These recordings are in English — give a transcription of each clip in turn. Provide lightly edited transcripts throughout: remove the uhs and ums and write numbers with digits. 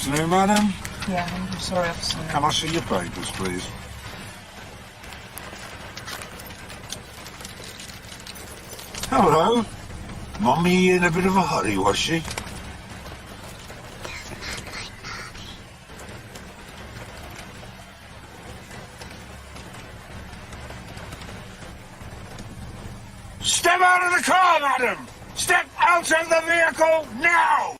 afternoon, madam. Yeah, I'm sorry, officer. Can I see your papers, please? Hello. Mummy in a bit of a hurry, was she? Step out of the car, madam! Step out of the vehicle now!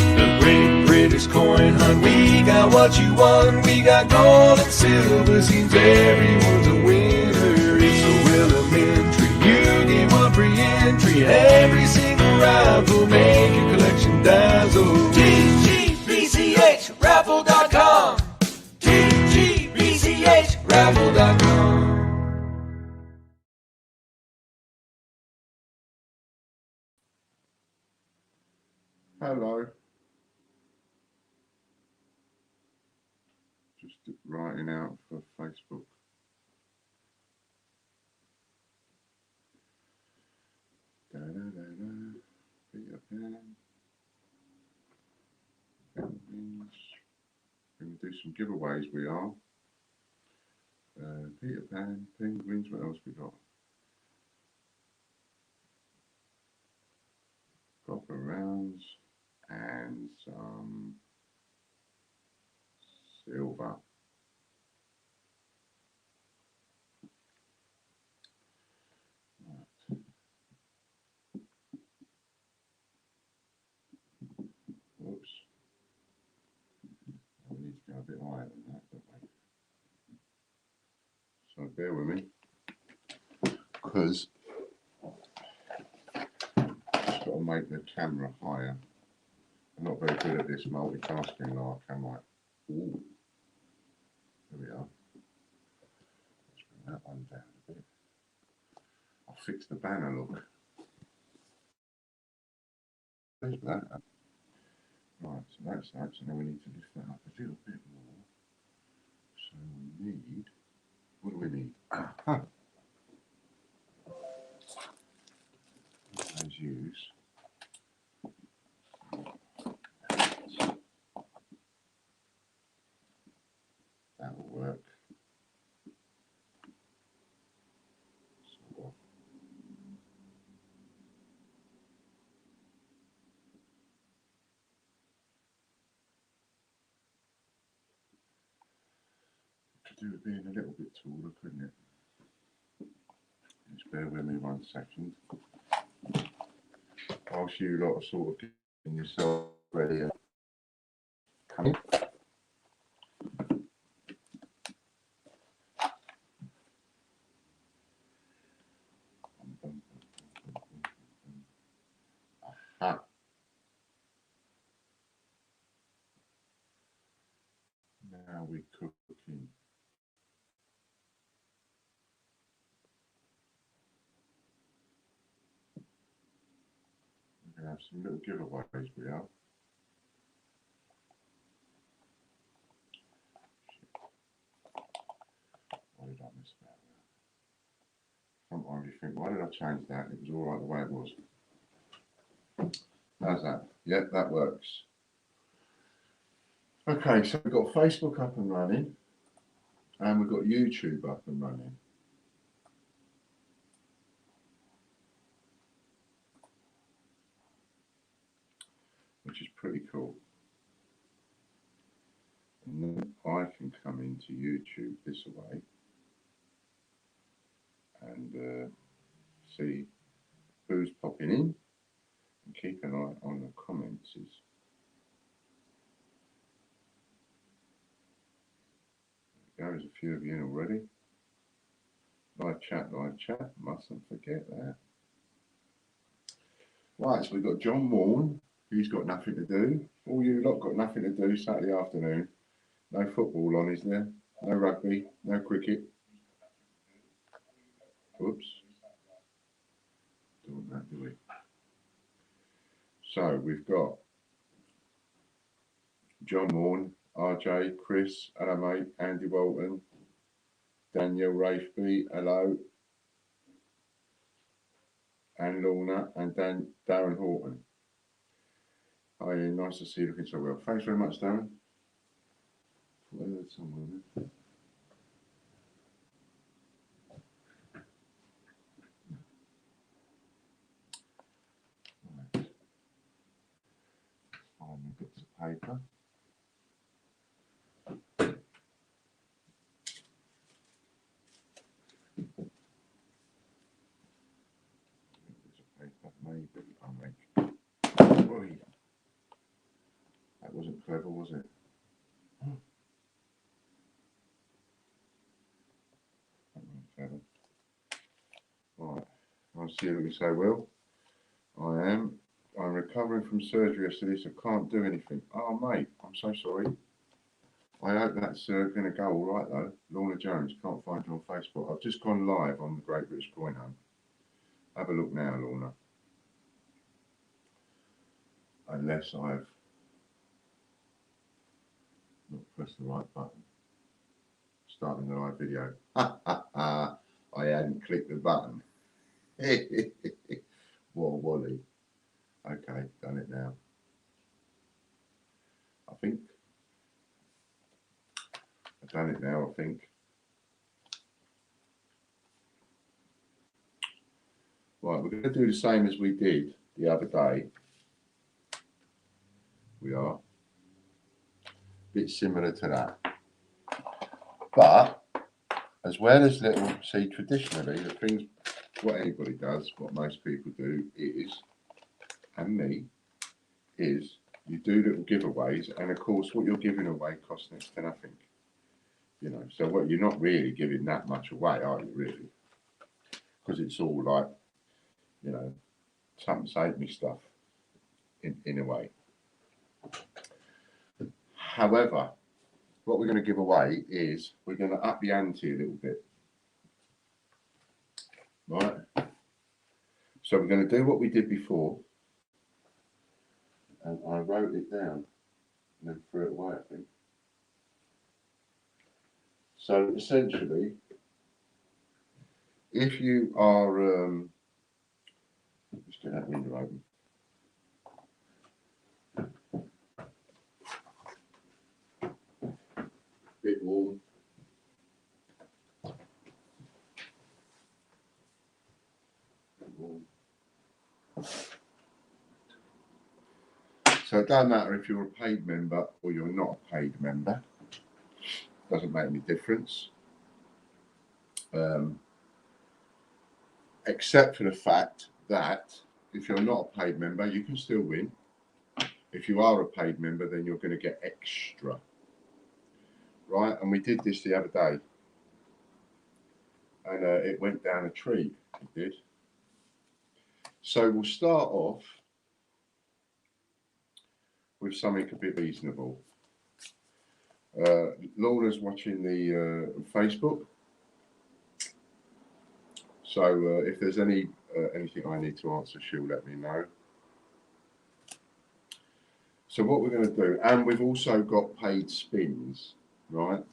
The Great British Coin Hunt, we got what you want. We got gold and silver, seems everyone's a winner. It's so elementary, you get one free entry. Every single rifle, make your collection dazzle. TGBCHraffle.com, TGBCHraffle.com. Hello. Just writing out for Facebook. Da, da, da, da. Peter Pan. Penguins. Going to do some giveaways, we are. Peter Pan, penguins, what else we got? Copper rounds and some silver. Right. Whoops. We need to go a bit higher than that, don't we? So bear with me, because I've got to make the camera higher. I'm not very good at this multitasking like I might. Ooh. There we are. Let's bring that one down a bit. I'll fix the banner look. There's that. Right, so that's that. So now we need to lift that up a little bit more. So we need, what do we need? Aha. Let's use. That will work. Sort of. Could do with being a little bit taller, couldn't it? Just bear with me 1 second. Whilst you lot are sort of getting yourself ready and coming. Aha. Now we're cooking. We're going to have some little giveaways, we are. Why did I miss that? Sometimes you think, why did I change that? It was all right the way it was. How's that? Yep, that works. Okay, so we've got Facebook up and running, and we've got YouTube up and running. Which is pretty cool. And then I can come into YouTube this way and see who's popping in and keep an eye on the comments. There's a few of you in already. Live chat, mustn't forget that. Right, so we've got John Warne, who's got nothing to do. All you lot got nothing to do Saturday afternoon. No football on, is there? No rugby, no cricket. Oops. Don't want that, do we? So we've got John Morn, RJ, Chris, hello mate, Andy Walton, Daniel Rafeby, hello, and Lorna, and Darren Horton. Hi, Ian, nice to see you looking so well. Thanks very much, Darren. Somewhere. Right. Find me bits of paper. Maybe I'll make. Oi. That wasn't clever, was it? That wasn't clever. Right. I see you so well. I am. I'm recovering from surgery yesterday, so can't do anything. Oh, mate, I'm so sorry. I hope that's going to go all right, though. Lorna Jones, can't find you on Facebook. I've just gone live on the Great British Coin Hunt. Have a look now, Lorna. Unless I've not pressed the right button. Starting the live video. I hadn't clicked the button. What a wally. Okay, done it now. I think. I've done it now, I think. Right, we're going to do the same as we did the other day. We are. A bit similar to that. But, as well as little, see, traditionally, the things, what anybody does, what most people do is, and me, is you do little giveaways, and of course, what you're giving away costs next to nothing. You know, so what you're not really giving that much away, are you really? Because it's all like, you know, something saved me stuff in a way. However, what we're going to give away is we're going to up the ante a little bit. Right? So we're going to do what we did before. And I wrote it down and then threw it away, I think. So essentially, if you are, let's get that window open. Bit warm. So it doesn't matter if you're a paid member or you're not a paid member. Doesn't make any difference. Except for the fact that if you're not a paid member, you can still win. If you are a paid member, then you're going to get extra. Right? And we did this the other day. And it went down a treat. It did. So we'll start off with something a bit reasonable. Lorna's watching the Facebook. So if there's anything I need to answer, she'll let me know. So what we're going to do, and we've also got paid spins, right?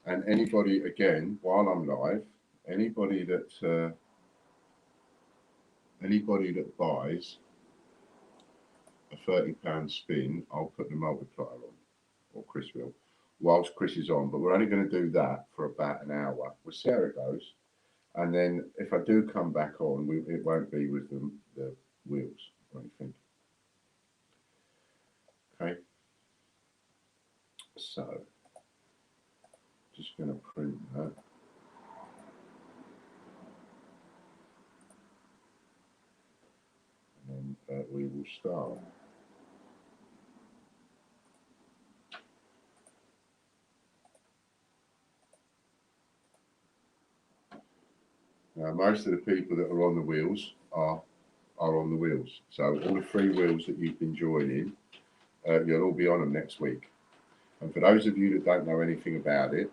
And anybody, again, while I'm live, anybody that buys a £30 spin, I'll put the multiplier on, or Chris will, whilst Chris is on. But we're only going to do that for about an hour. We'll see how it goes. And then if I do come back on, it won't be with the wheels or anything. Okay. So, just going to print that. And then we will start. Now, most of the people that are on the wheels are on the wheels. So all the free wheels that you've been joining, you'll all be on them next week. And for those of you that don't know anything about it,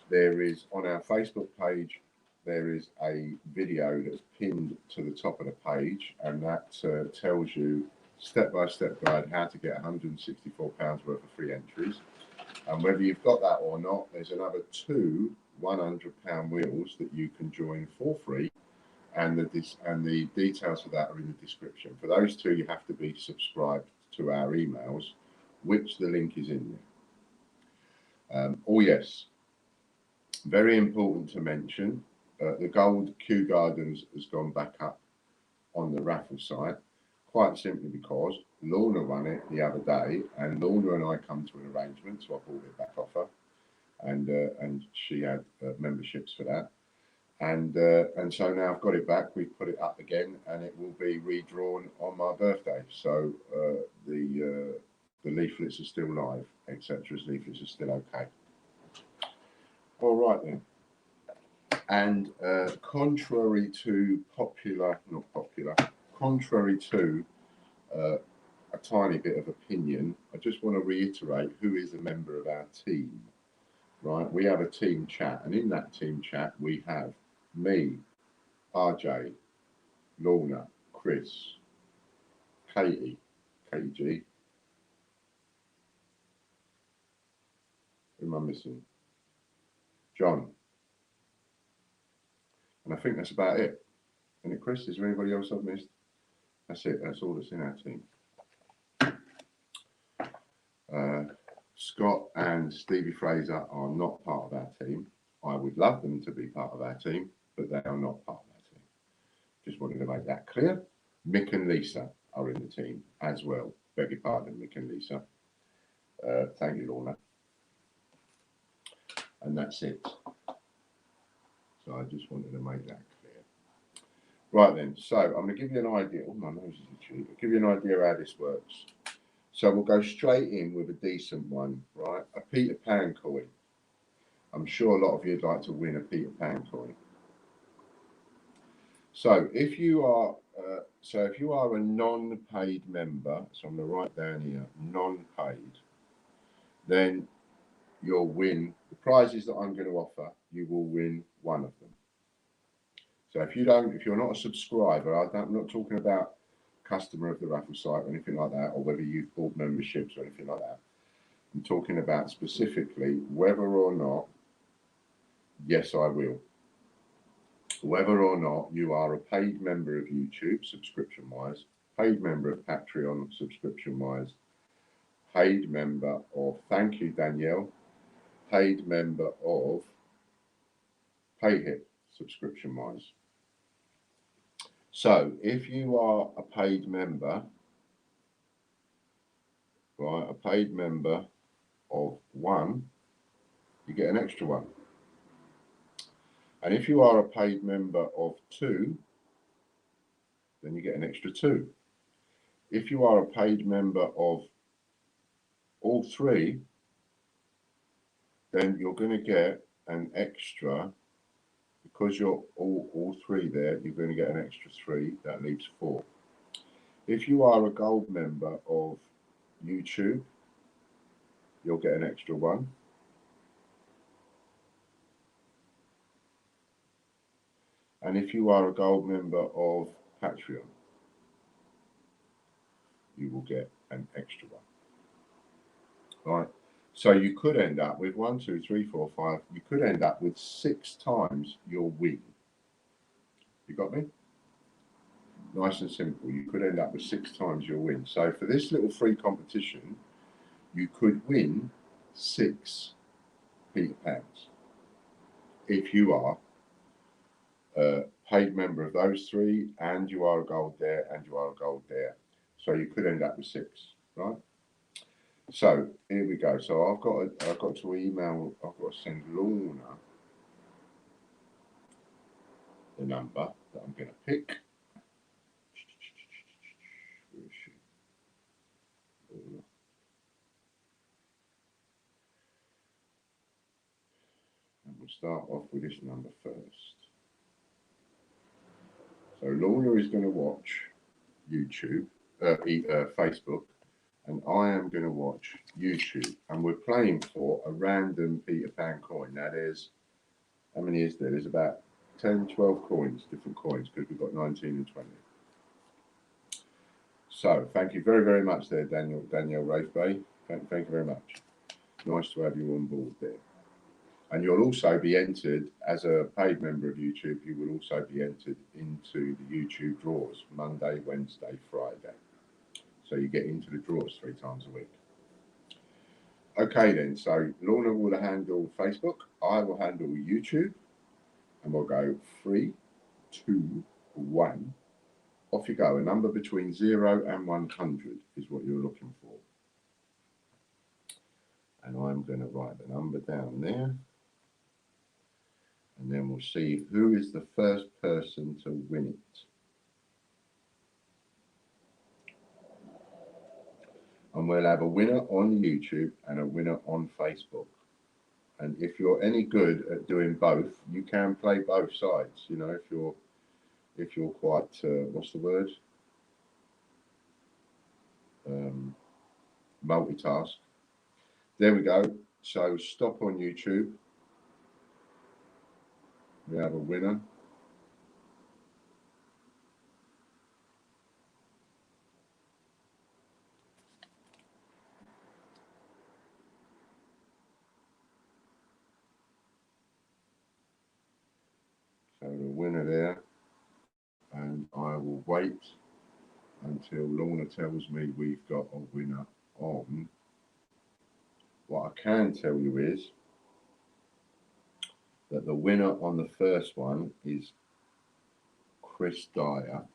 there is on our Facebook page, there is a video that's pinned to the top of the page, and that tells you step-by-step guide how to get £164 worth of free entries. And whether you've got that or not, there's another 2 £100 wheels that you can join for free, and the details of that are in the description. For those 2, you have to be subscribed to our emails, which the link is in there. Oh yes, very important to mention, the gold Kew Gardens has gone back up on the raffle site, quite simply because Lorna won it the other day, and Lorna and I come to an arrangement, so I bought it back off her, and she had memberships for that, and so now I've got it back. We've put it up again, and it will be redrawn on my birthday. So the leaflets are still live, etc. Leaflets are still okay. All right then. And contrary to a tiny bit of opinion, I just want to reiterate who is a member of our team. Right, we have a team chat, and in that team chat we have me, RJ, Lorna, Chris, Katie, KG. Who am I missing? John. And I think that's about it. Isn't it, Chris? Is there anybody else I've missed? That's it. That's all that's in our team. Scott and Stevie Fraser are not part of our team. I would love them to be part of our team, but they are not part of our team. Just wanted to make that clear. Mick and Lisa are in the team as well. Beg your pardon, Mick and Lisa. Thank you, Lorna. And that's it. So I just wanted to make that clear. Right then, so I'm going to give you an idea. Oh, my nose is itchy. I'll give you an idea how this works. So we'll go straight in with a decent one, right? A Peter Pan coin. I'm sure a lot of you'd like to win a Peter Pan coin. So if you are a non-paid member, so I'm going to write down here, non-paid, then you'll win the prizes that I'm going to offer. You will win one of them. So if you're not a subscriber, I'm not talking about customer of the raffle site or anything like that, or whether you've bought memberships or anything like that. I'm talking about specifically whether or not, yes, I will. Whether or not you are a paid member of YouTube, subscription-wise, paid member of Patreon, subscription-wise, paid member of, thank you, Danielle, paid member of PayHip, subscription-wise. So if you are a paid member, right, a paid member of 1, you get an extra 1. And if you are a paid member of 2, then you get an extra 2. If you are a paid member of all 3, then you're going to get an extra, because you're all 3 there, you're going to get an extra 3, that leaves 4. If you are a gold member of YouTube, you'll get an extra 1. And if you are a gold member of Patreon, you will get an extra 1. Right? So you could end up with 1, 2, 3, 4, 5. You could end up with 6 times your win. You got me? Nice and simple. You could end up with 6 times your win. So for this little free competition, you could win 6 Peter Pans if you are a paid member of those 3, and you are a gold there, and you are a gold there. So you could end up with 6, right? So here we go. So I've got to email. I've got to send Lorna the number that I'm going to pick. Where is she? Lorna. And we'll start off with this number first. So Lorna is going to watch YouTube, Facebook, and I am going to watch YouTube, and we're playing for a random Peter Pan coin. Now there's, how many is there? There's about 10, 12 coins, different coins, because we've got 19 and 20. So thank you very, very much there, Danielle Rafe Bay. Thank you very much. Nice to have you on board there. And you'll also be entered as a paid member of YouTube. You will also be entered into the YouTube draws Monday, Wednesday, Friday. So you get into the draws 3 times a week. Okay then, so Lorna will handle Facebook. I will handle YouTube. And we'll go 3, 2, 1. Off you go. A number between 0 and 100 is what you're looking for. And I'm going to write the number down there. And then we'll see who is the first person to win it. And we'll have a winner on YouTube and a winner on Facebook. And if you're any good at doing both, you can play both sides. You know, if you're quite what's the word? Multitask. There we go. So stop on YouTube. We have a winner. So the winner there, and I will wait until Lorna tells me we've got a winner on. What I can tell you is that the winner on the first one is Chris Dyer.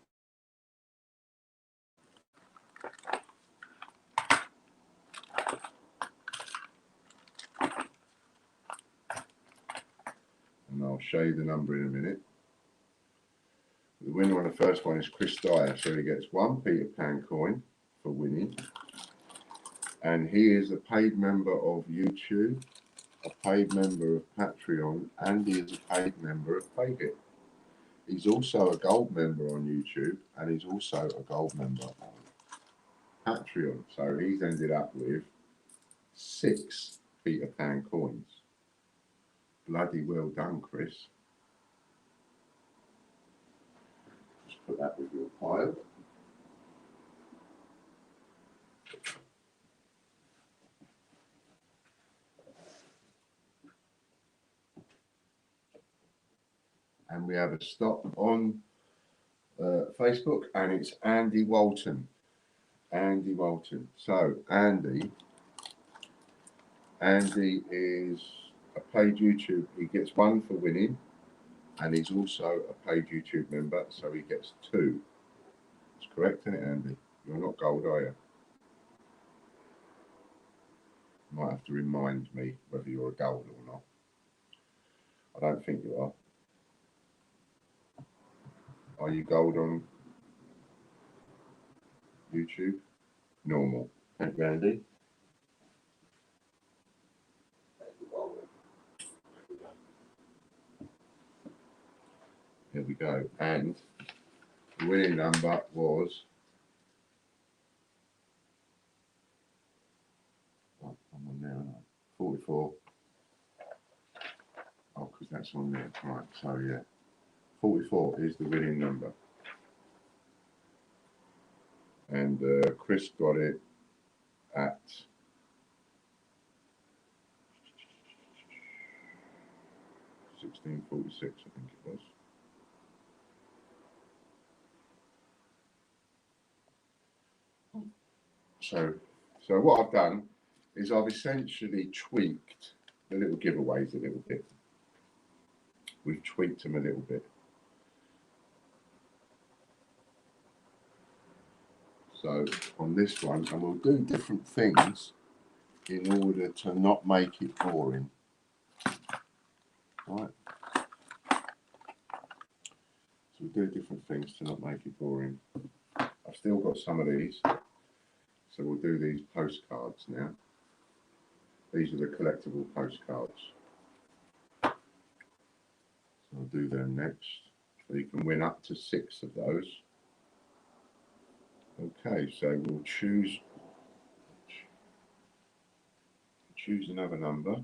And I'll show you the number in a minute. The winner on the first one is Chris Dyer, so he gets 1 Peter Pan coin for winning. And he is a paid member of YouTube, a paid member of Patreon, and he is a paid member of Payget. He's also a gold member on YouTube, and he's also a gold member on Patreon. So he's ended up with 6 Peter Pan coins. Bloody well done, Chris. Just put that with your pile. And we have a stop on Facebook, and it's Andy Walton. Andy Walton. So Andy is a paid YouTube. He gets 1 for winning, and he's also a paid YouTube member, so he gets 2. That's correct, isn't it, Andy? You're not gold, are you? Might have to remind me whether you're a gold or not. I don't think you are. Are you gold on YouTube? Normal. Thank you, Andy. Here we go. And the winning number was... Oh, I'm on there, aren't I? 44. Oh, because that's on there. Right, so yeah. 44 is the winning number. And Chris got it at 1646, I think it was. So what I've done is I've essentially tweaked the little giveaways a little bit. We've tweaked them a little bit. So on this one, and we'll do different things in order to not make it boring. Right. So we'll do different things to not make it boring. I've still got some of these. So we'll do these postcards now. These are the collectible postcards. So I'll do them next. So you can win up to 6 of those. Okay, so we'll choose another number.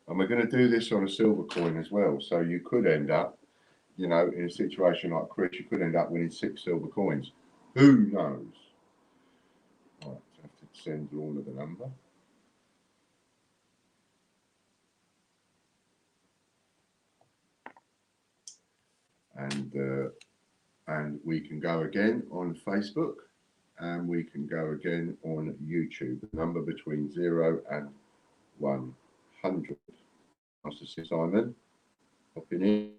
And we're going to do this on a silver coin as well. So you could end up, you know, in a situation like Chris, you could end up winning 6 silver coins. Who knows? Right, I have to send Lorna the number. And we can go again on Facebook, and we can go again on YouTube. The number between 0 and 100. Master Simon, popping in.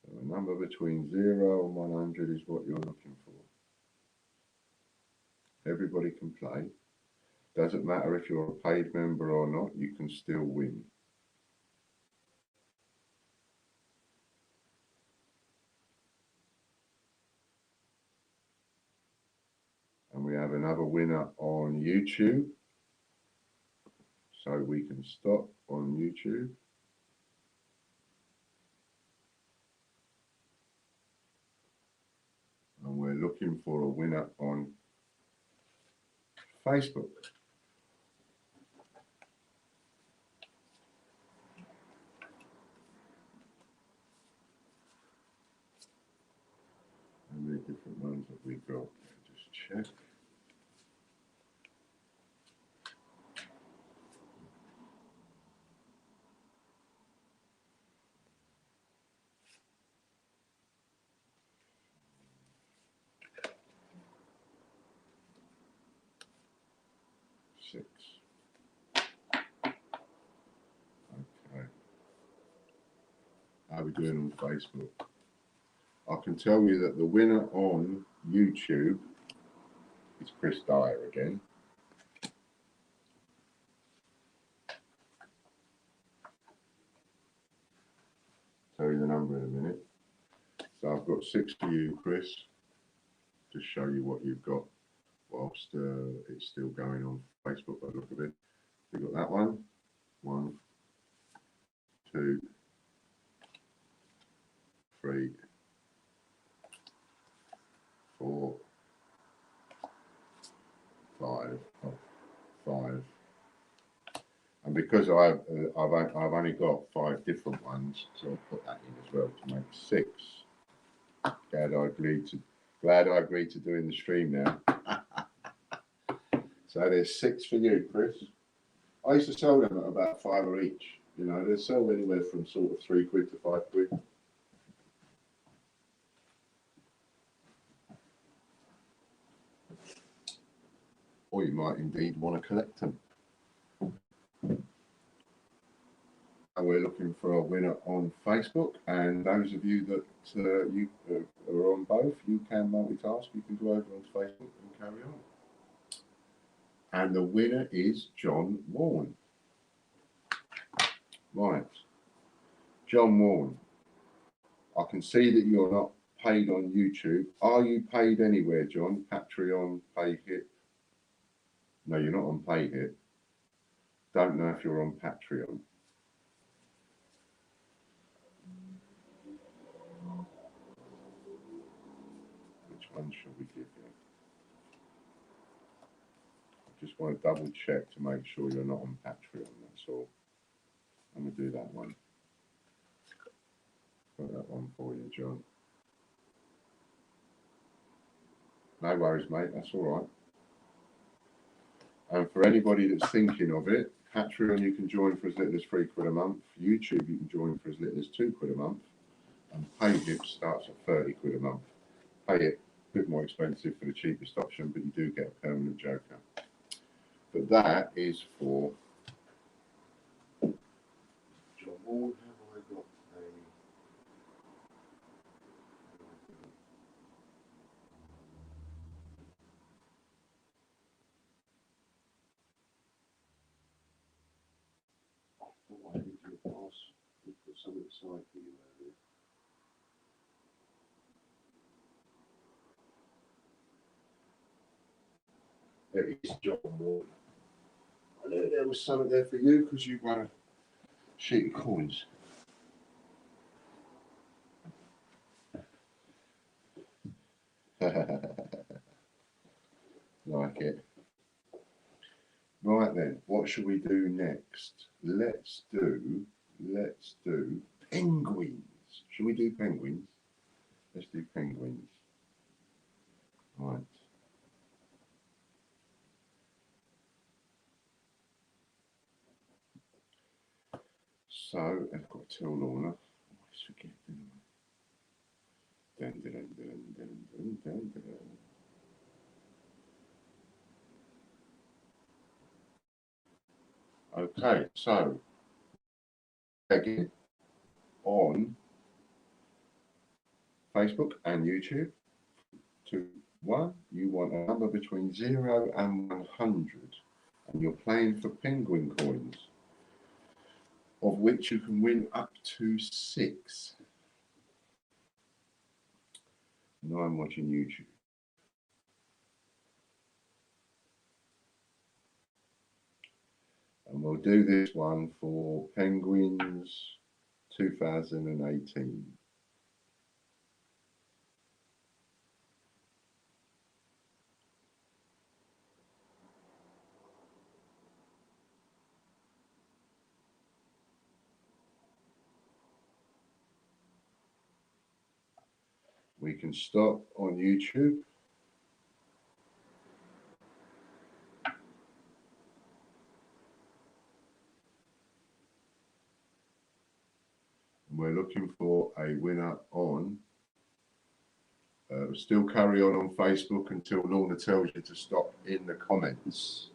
So a number between 0 and 100 is what you're looking for. Everybody can play. Doesn't matter if you're a paid member or not, you can still win. And we have another winner on YouTube. So we can stop on YouTube. And we're looking for a winner on Facebook. How many different ones have we got? Just check. Six. Okay. How are we doing on Facebook? I can tell you that the winner on YouTube is Chris Dyer again. Tell you the number in a minute. So I've got 6 for you, Chris, to show you what you've got whilst it's still going on Facebook by the look of it. You got that one. 1, 2, 3, 4, 5. Oh, 5. And because I've only got 5 different ones, so I'll put that in as well to make 6. Glad I agreed to doing the stream now. So there's 6 for you, Chris. I used to sell them at about 5 each. You know, they sell anywhere from sort of 3 quid to 5 quid. Or you might indeed want to collect them. And we're looking for a winner on Facebook, and those of you that you are on both, you can multitask. You can go over on Facebook and carry on. And the winner is John Warren. Right, John Warren. I can see that you're not paid on YouTube. Are you paid anywhere, John? Patreon, PayHip? No, you're not on PayHip. Don't know if you're on Patreon. Which one shall we give you? I just want to double check to make sure you're not on Patreon, that's all. I'm going to do that one. Got that one for you, John. No worries, mate, that's all right. And for anybody that's thinking of it, Patreon you can join for as little as £3 a month. YouTube you can join for as little as £2 a month. And PayHip starts at 30 quid a month. PayHip a bit more expensive for the cheapest option, but you do get a permanent joker. But that is for John Ward. Have I got a? I thought I did your pass. We put something aside for you earlier. There is John Ward. I knew there was something there for you because you won a sheet of coins. it. Right then, what should we do next? Let's do penguins. Should we do penguins? Let's do penguins. Right. So I've got to tell Lorna. I always forget, dun, dun, dun, dun, dun, dun, dun, dun. Okay, so again on Facebook and YouTube. 2, 1. You want a number between 0 and 100, and you're playing for penguin coins, of which you can win up to 6. Now I'm watching YouTube. And we'll do this one for Penguins 2018. We can stop on YouTube. We're looking for a winner on, still carry on Facebook until Lorna tells you to stop in the comments.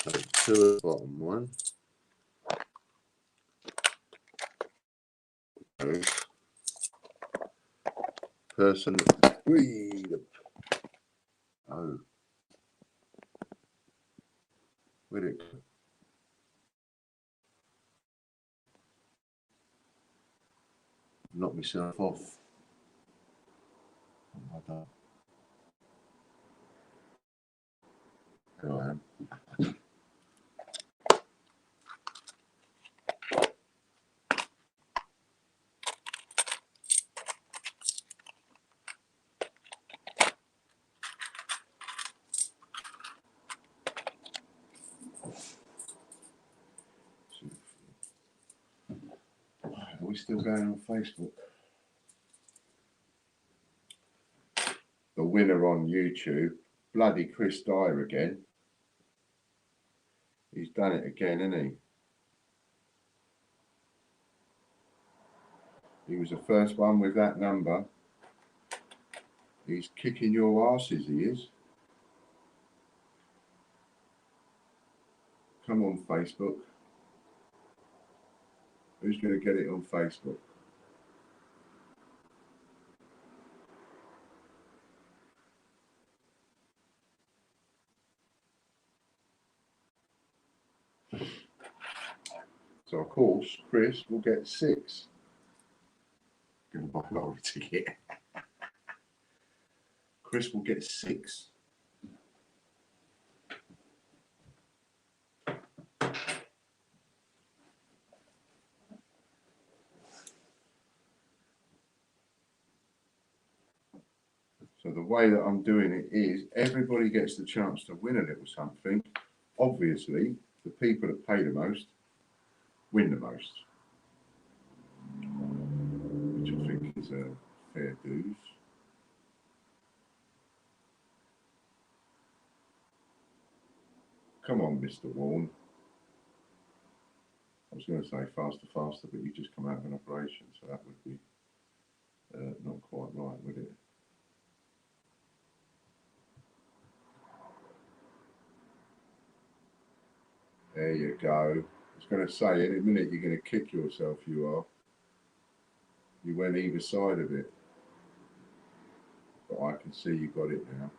So 2 at the bottom, 1. Person, 3. Oh. Where'd it go? Knock myself off. Oh, I don't. Here I am. Are we still going on Facebook? The winner on YouTube, bloody Chris Dyer again. He's done it again, hasn't he? He was the first one with that number. He's kicking your asses, he is. Come on, Facebook. Who's going to get it on Facebook? So, of course, Chris will get 6. Going to buy a lottery ticket. Chris will get 6. So the way that I'm doing it is everybody gets the chance to win a little something. Obviously, the people that pay the most win the most, which I think is a fair dues. Come on, Mr. Warren. I was going to say faster, faster, but you just come out of an operation, so that would be not quite right, would it? There you go. I was going to say, in a minute, you're going to kick yourself, you are. You went either side of it. But I can see you got it now.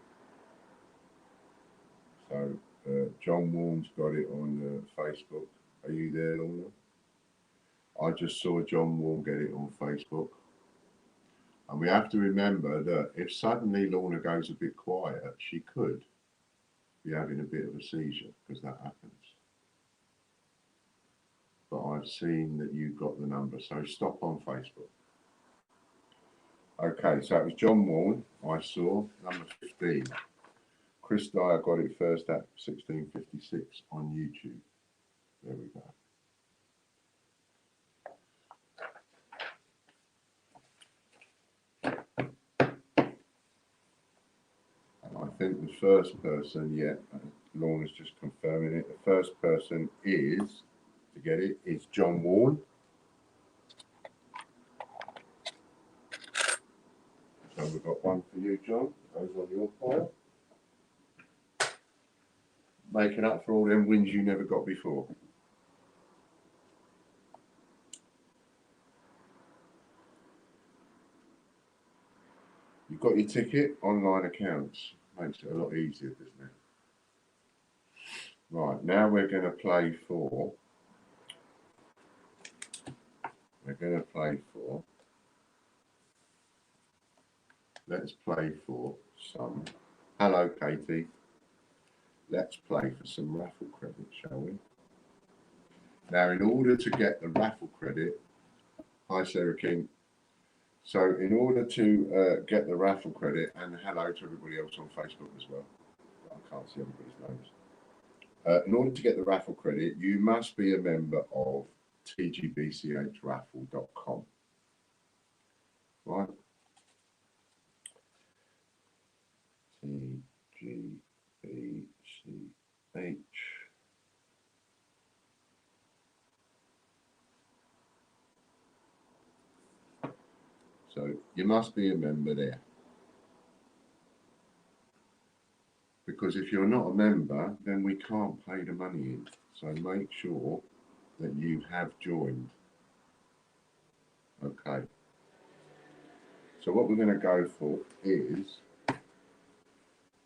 So, John Warren's got it on Facebook. Are you there, Lorna? I just saw John Warren get it on Facebook. And we have to remember that if suddenly Lorna goes a bit quiet, she could be having a bit of a seizure, because that happens. But I've seen that you got the number, so stop on Facebook. Okay, so it was John Warren, I saw, number 15. Chris Dyer got it first at 1656 on YouTube. There we go. And I think the first person, yeah, Lorna's just confirming it. The first person is, to get it, is John Warren. So we've got one for you, John. Goes on your pile. Making up for all them wins you never got before. You've got your ticket, online accounts. Makes it a lot easier, doesn't it? Right, now we're going to play for. Let's play for some. Hello, Katie. Let's play for some raffle credit, shall we? Now, in order to get the raffle credit, hi, Sarah King. So, in order to get the raffle credit, and hello to everybody else on Facebook as well. I can't see everybody's names. In order to get the raffle credit, you must be a member of tgbchraffle.com. Right? tgbch. So you must be a member there. Because if you're not a member, then we can't pay the money in. So make sure that you have joined. Okay. So what we're going to go for is,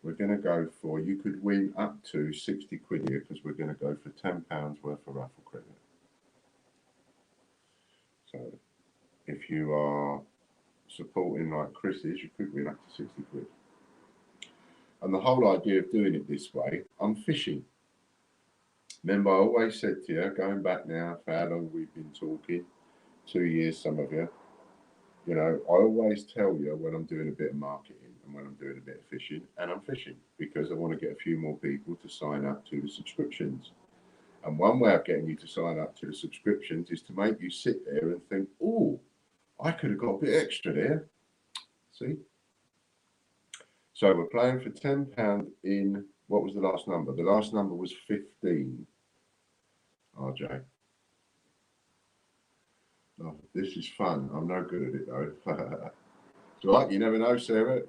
you could win up to 60 quid here because we're going to go for £10 worth of raffle credit. So if you are supporting like Chris is, you could win up to 60 quid. And the whole idea of doing it this way, I'm fishing. Remember, I always said to you, going back now for how long we've been talking, 2 years, some of you, you know, I always tell you when I'm doing a bit of marketing and when I'm doing a bit of fishing, and I'm fishing because I want to get a few more people to sign up to the subscriptions. And one way of getting you to sign up to the subscriptions is to make you sit there and think, oh, I could have got a bit extra there. See? So we're playing for £10 in, what was the last number? The last number was 15. RJ. Oh, this is fun. I'm no good at it though. It's all right, you never know, Sarah.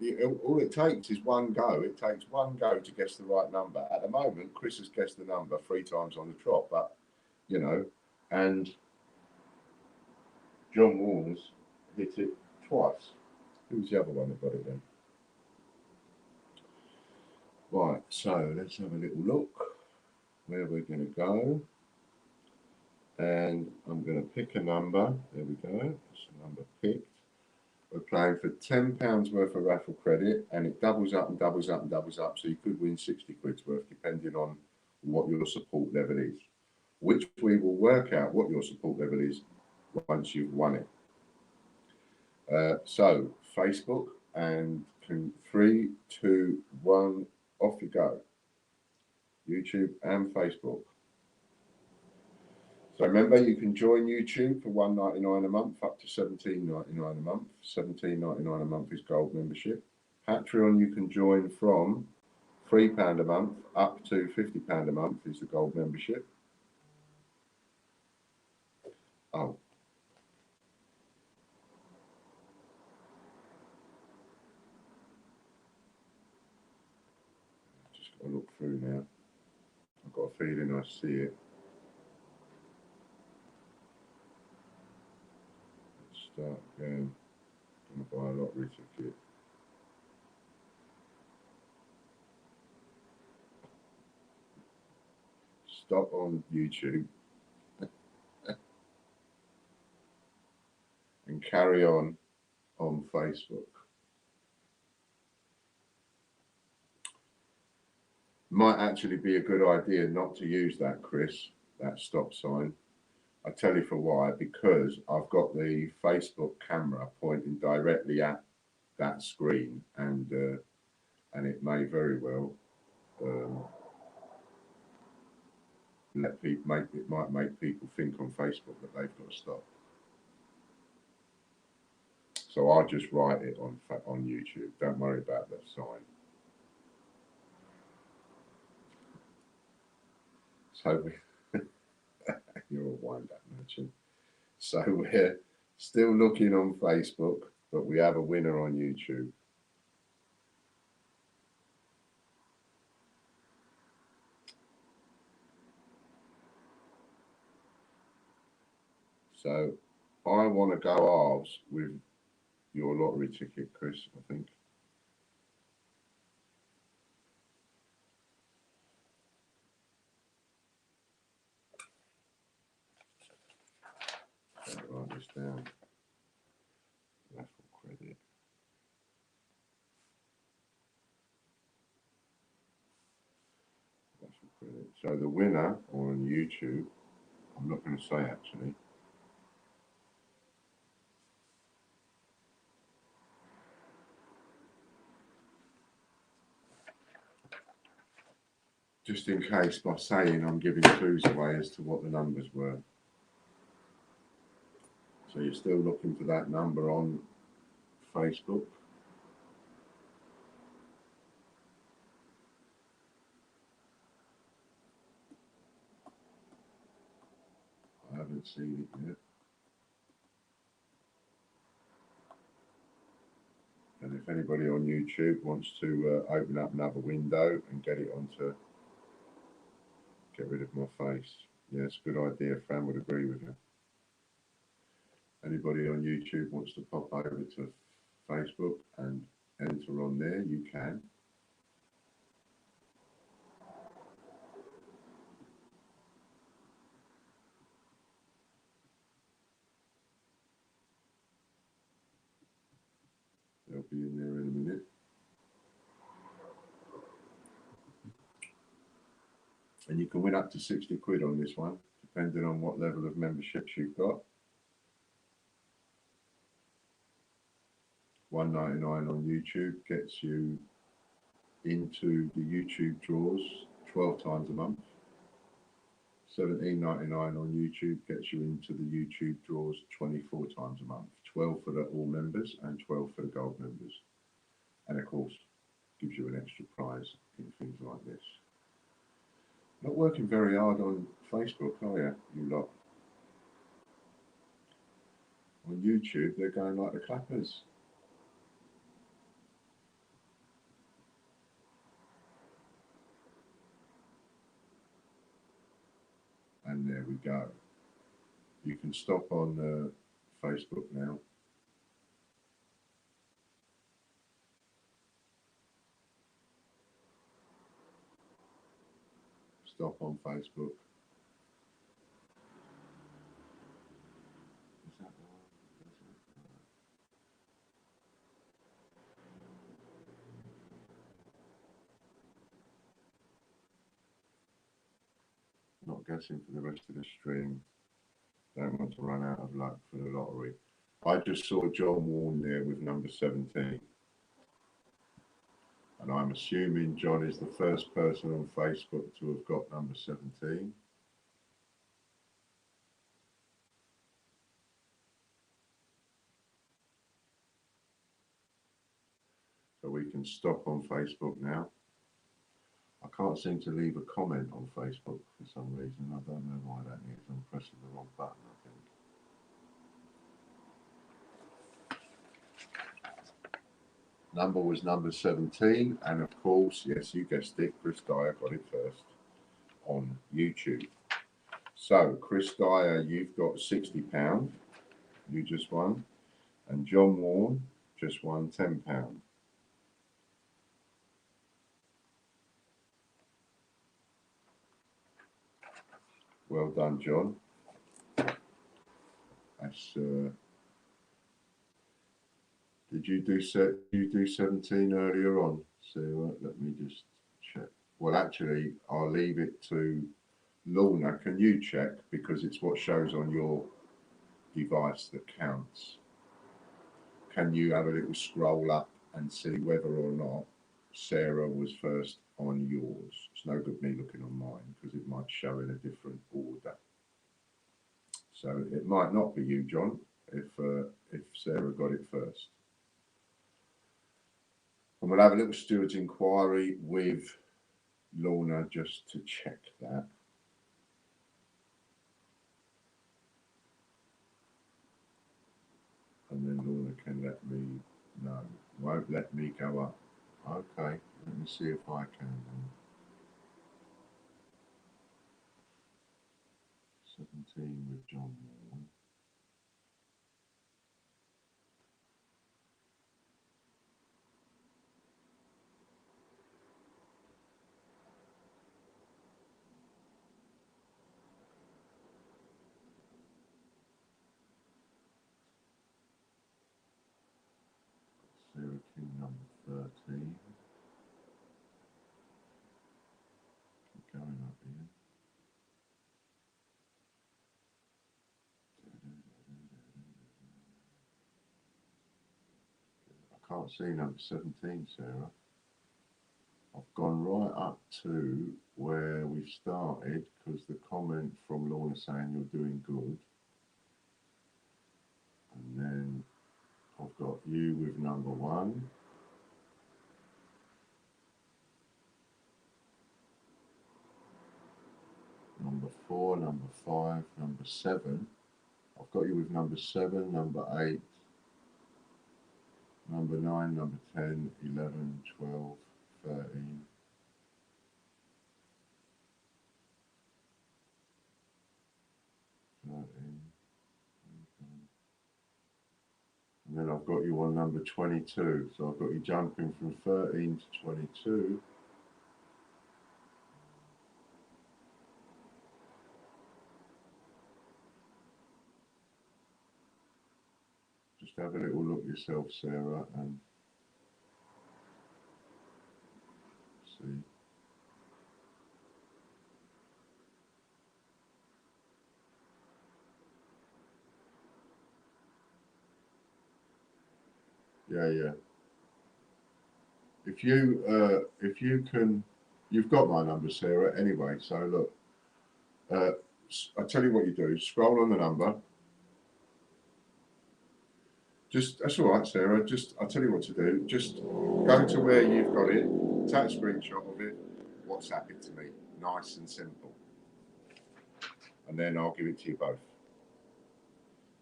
All it takes is one go. It takes one go to guess the right number. At the moment, Chris has guessed the number 3 times on the trot, but, you know, and John Warner's hit it twice. Who's the other one that got it then? Right, so let's have a little look where we're going to go. And I'm going to pick a number. There we go. That's the number picked. We're playing for £10 worth of raffle credit, and it doubles up and doubles up and doubles up. So you could win 60 quid's worth, depending on what your support level is, which we will work out what your support level is once you've won it. So Facebook, and 3, 2, 1, off you go. YouTube and Facebook. So remember, you can join YouTube for $1.99 a month, up to $17.99 a month. $17.99 a month is gold membership. Patreon, you can join from £3 a month up to £50 a month is the gold membership. Oh. Just got to look through now. I've got a feeling I see it. Start again. I'm going to buy a lottery ticket. Stop on YouTube and carry on Facebook. Might actually be a good idea not to use that, Chris, that stop sign. I tell you for why, because I've got the Facebook camera pointing directly at that screen, and it may very well let people it might make people think on Facebook that they've got to stop. So I'll just write it on YouTube. Don't worry about that sign. So you're a wind-up merchant. So we're still looking on Facebook, but we have a winner on YouTube. So I want to go halves with your lottery ticket, Chris, I think. Write this down. Raffle credit. Raffle credit. So the winner on YouTube, I'm not going to say actually. Just in case, by saying I'm giving clues away as to what the numbers were. So you're still looking for that number on Facebook. I haven't seen it yet. And if anybody on YouTube wants to open up another window and get it onto, get rid of my face. Yes, good idea. Fran would agree with you. Anybody on YouTube wants to pop over to Facebook and enter on there, you can. They'll be in there in a minute. And you can win up to 60 quid on this one, depending on what level of memberships you've got. $1.99 on YouTube gets you into the YouTube draws 12 times a month. $17.99 on YouTube gets you into the YouTube draws 24 times a month. 12 for the all members and 12 for the gold members. And of course, gives you an extra prize in things like this. Not working very hard on Facebook, are you, you lot? On YouTube, they're going like the clappers. And there we go. You can stop on Facebook now. Stop on Facebook. Is that one? Not guessing for the rest of the stream. Don't want to run out of luck for the lottery. I just saw John Warren there with number 17. And I'm assuming John is the first person on Facebook to have got number 17. So we can stop on Facebook now. I can't seem to leave a comment on Facebook for some reason. I don't know why that is. I'm pressing the wrong button, I think. Number was number 17. And of course, yes, you guessed it, Chris Dyer got it first on YouTube. So, Chris Dyer, you've got £60. You just won. And John Warren just won £10. Well done, John. That's did you do 17 earlier on? So let me just check. Well, actually, I'll leave it to Lorna. Can you check, because it's what shows on your device that counts? can you have a little scroll up and see whether or not Sarah was first on yours? It's no good me looking on mine because it might show in a different order. So it might not be you, John, if Sarah got it first. And we'll have a little steward's inquiry with Lorna just to check that. And then Lorna can let me know. Won't let me go up. Okay, let me see if I can then. 17 with John Moore. Sarah King number 13. Keep going up here. I can't see number 17, Sarah. I've gone right up to where we started because the comment from Lorna saying you're doing good. And then I've got you with number 1. Number 4, number 5, number 7. I've got you with number 7, number 8, number 9, number 10, 11, 12, 13. And then I've got you on number 22. So I've got you jumping from 13 to 22. Just have a little look yourself, Sarah, and see. Yeah. If you can, you've got my number, Sarah, anyway. So look, I'll tell you what you do. Scroll on the number. That's all right, Sarah. I'll tell you what to do. Just go to where you've got it, take a screenshot of it, WhatsApp it to me. Nice and simple. And then I'll give it to you both.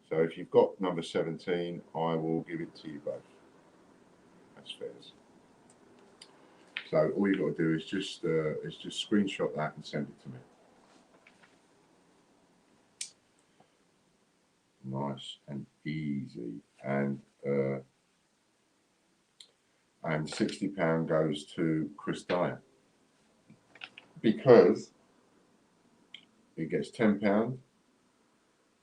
So if you've got number 17, I will give it to you both. That's fair. So all you've got to do is just screenshot that and send it to me. Nice and easy. And £60 goes to Chris Dyer because he gets £10.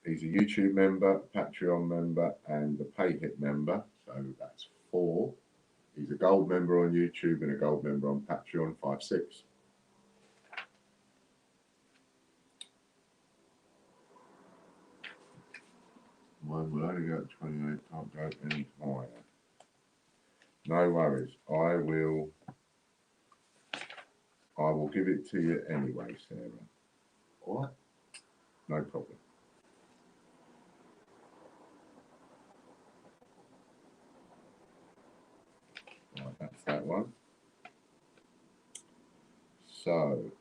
He's a YouTube member, Patreon member, and a PayHip member. So that's 4. He's a gold member on YouTube and a gold member on Patreon, 5, 6. Mine will only go at 28, can't go any higher. No worries. I will give it to you anyway, Sarah. All right? No problem. Right, that's that one. So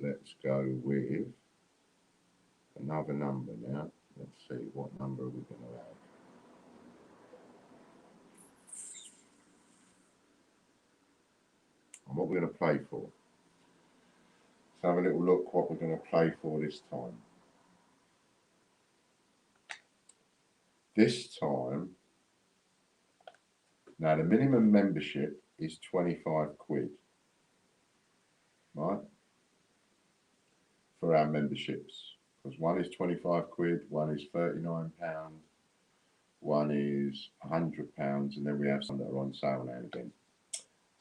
let's go with another number now. Let's see, what number are we going to have? And what we're going to play for. Let's have a little look what we're going to play for this time. This time, now the minimum membership is 25 quid, right? For our memberships. Because one is 25 quid, one is £39, one is £100, and then we have some that are on sale now and again.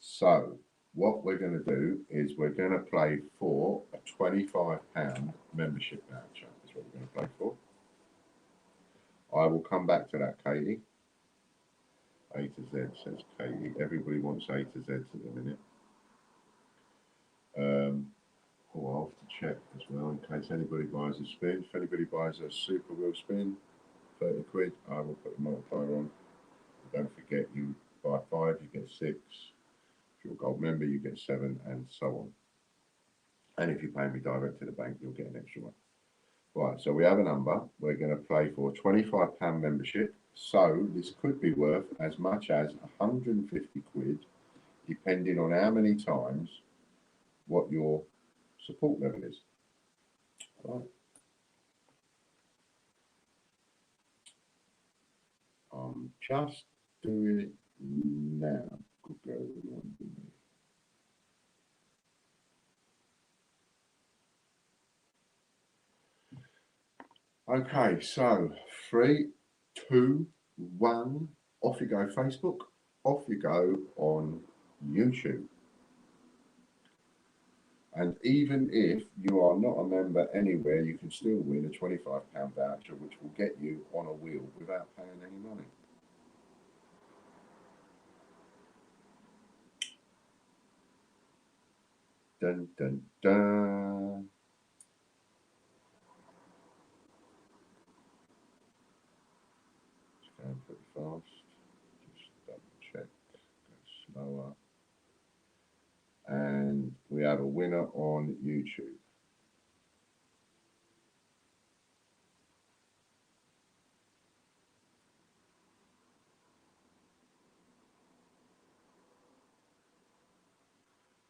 So what we're going to do is we're going to play for a £25 membership voucher. That's what we're going to play for. I will come back to that, Katie. A to Z, says Katie. Everybody wants A to Z at the minute. I'll have to check as well in case anybody buys a spin. If anybody buys a Super Wheel spin, 30 quid, I will put the multiplier on. Don't forget, you buy 5, you get 6. If you're a gold member, you get 7, and so on. And if you pay me direct to the bank, you'll get an extra one. Right, so we have a number. We're going to play for £25 membership. So this could be worth as much as 150 quid, depending on how many times what your support level is. Right. I'm just doing it now. Good girl, okay, so 3, 2, 1, off you go Facebook, off you go on YouTube. And even if you are not a member anywhere, you can still win a £25 voucher, which will get you on a wheel without paying any money. Dun, dun, dun. It's going pretty fast. Just double check. Go slower. And we have a winner on YouTube.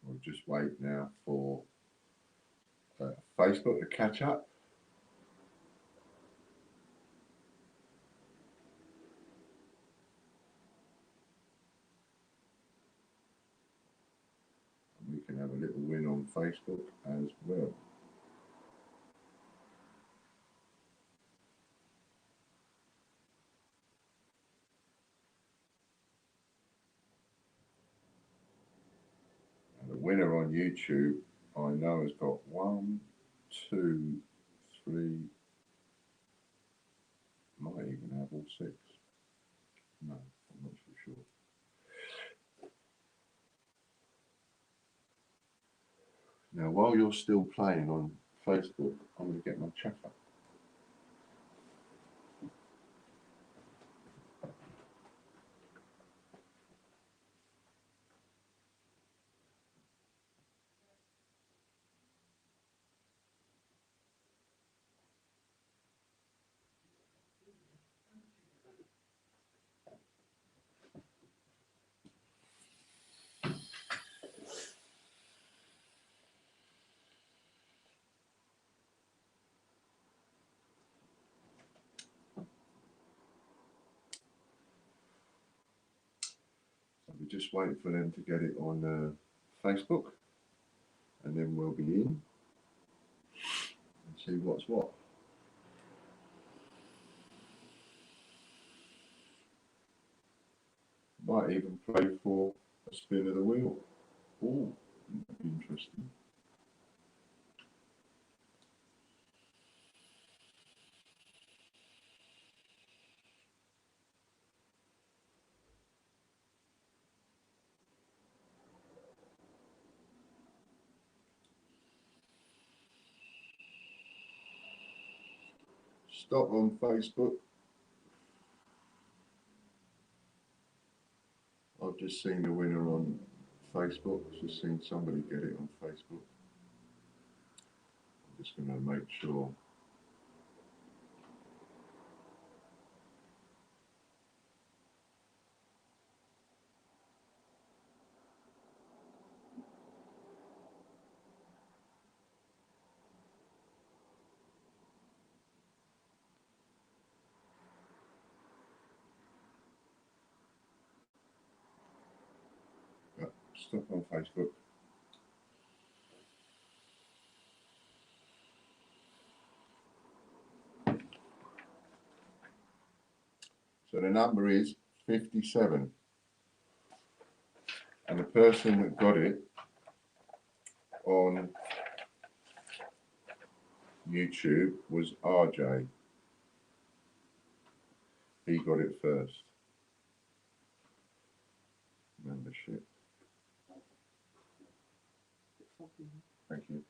We'll just wait now for Facebook to catch up. And we can have a little win on Facebook as well. And the winner on YouTube, I know, has got 1, 2, 3, might even have all 6. No, I'm not so sure. Now, while you're still playing on Facebook, I'm going to get my chat up. We're just waiting for them to get it on Facebook, and then we'll be in and see what's what. Might even play for a spin of the wheel. Oh, interesting. Stop on Facebook. I've just seen the winner on Facebook. Just seen somebody get it on Facebook. I'm just going to make sure. Stop on Facebook. So the number is 57. And the person that got it on YouTube was RJ. He got it first. membership. Thank you.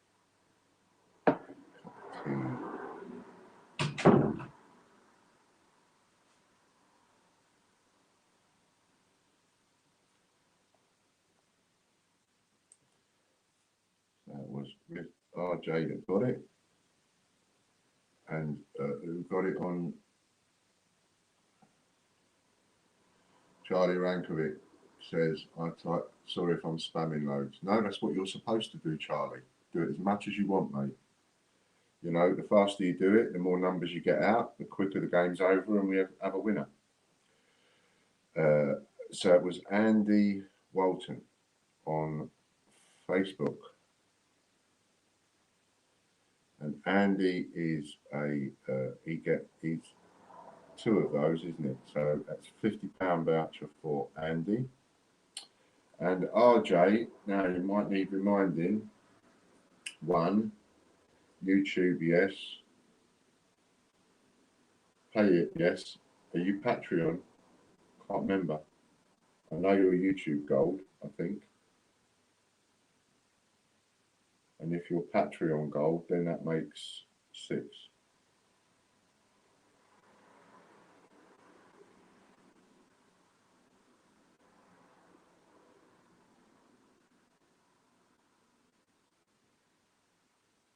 That was with RJ that got it, and who got it on Charlie Rankovic says, sorry if I'm spamming loads. No, that's what you're supposed to do, Charlie. Do it as much as you want, mate. You know, the faster you do it, the more numbers you get out, the quicker the game's over and we have a winner. So it was Andy Walton on Facebook. And Andy is he's two of those, isn't it? So that's £50 voucher for Andy. And RJ, now you might need reminding. 1, YouTube, yes. Pay it, yes. Are you Patreon? Can't remember. I know you're YouTube Gold, I think. And if you're Patreon Gold, then that makes 6.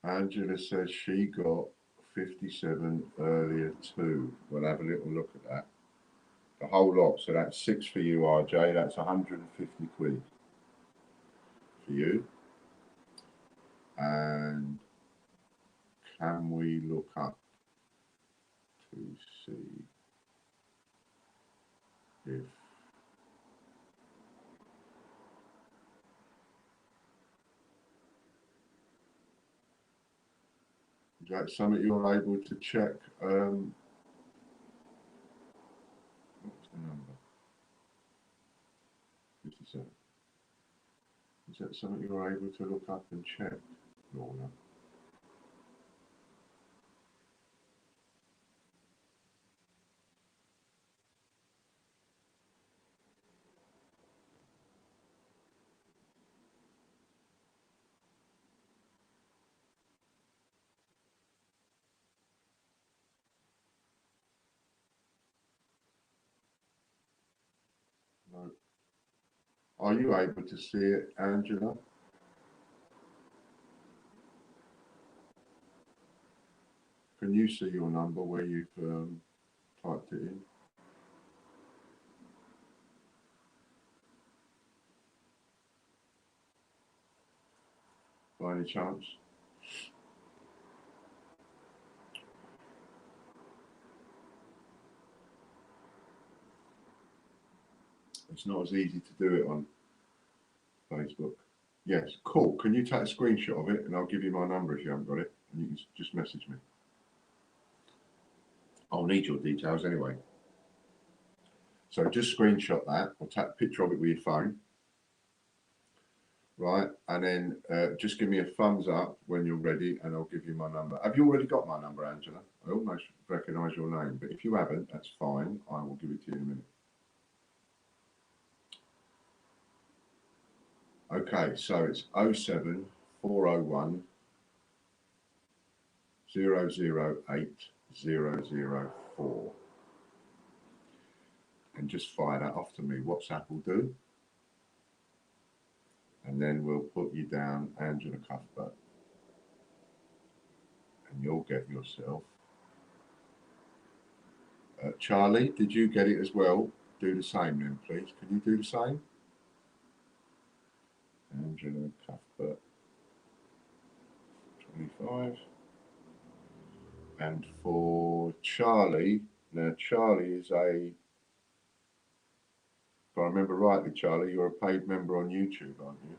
Angela says she got 57 earlier too. We'll have a little look at that. The whole lot. So that's 6 for you, RJ. That's 150 quid for you. And can we look up to see if is that something you're able to check? What's the number? 57. Is that something you're able to look up and check, Lorna? No. Are you able to see it, Angela? Can you see your number where you've typed it in? By any chance? It's not as easy to do it on Facebook. Yes, cool. Can you take a screenshot of it and I'll give you my number if you haven't got it, and you can just message me. I'll need your details anyway. So just screenshot that or take a picture of it with your phone. Right, and then just give me a thumbs up when you're ready and I'll give you my number. Have you already got my number, Angela? I almost recognise your name, but if you haven't, that's fine. I will give it to you in a minute. Okay, so it's 07401 008 004. And just fire that off to me. WhatsApp will do. And then we'll put you down, Angela Cuthbert. And you'll get yourself. Charlie, did you get it as well? Do the same then, please. Can you do the same? Angela Cuthbert, 25. And for Charlie, now Charlie is if I remember rightly, Charlie, you're a paid member on YouTube, aren't you?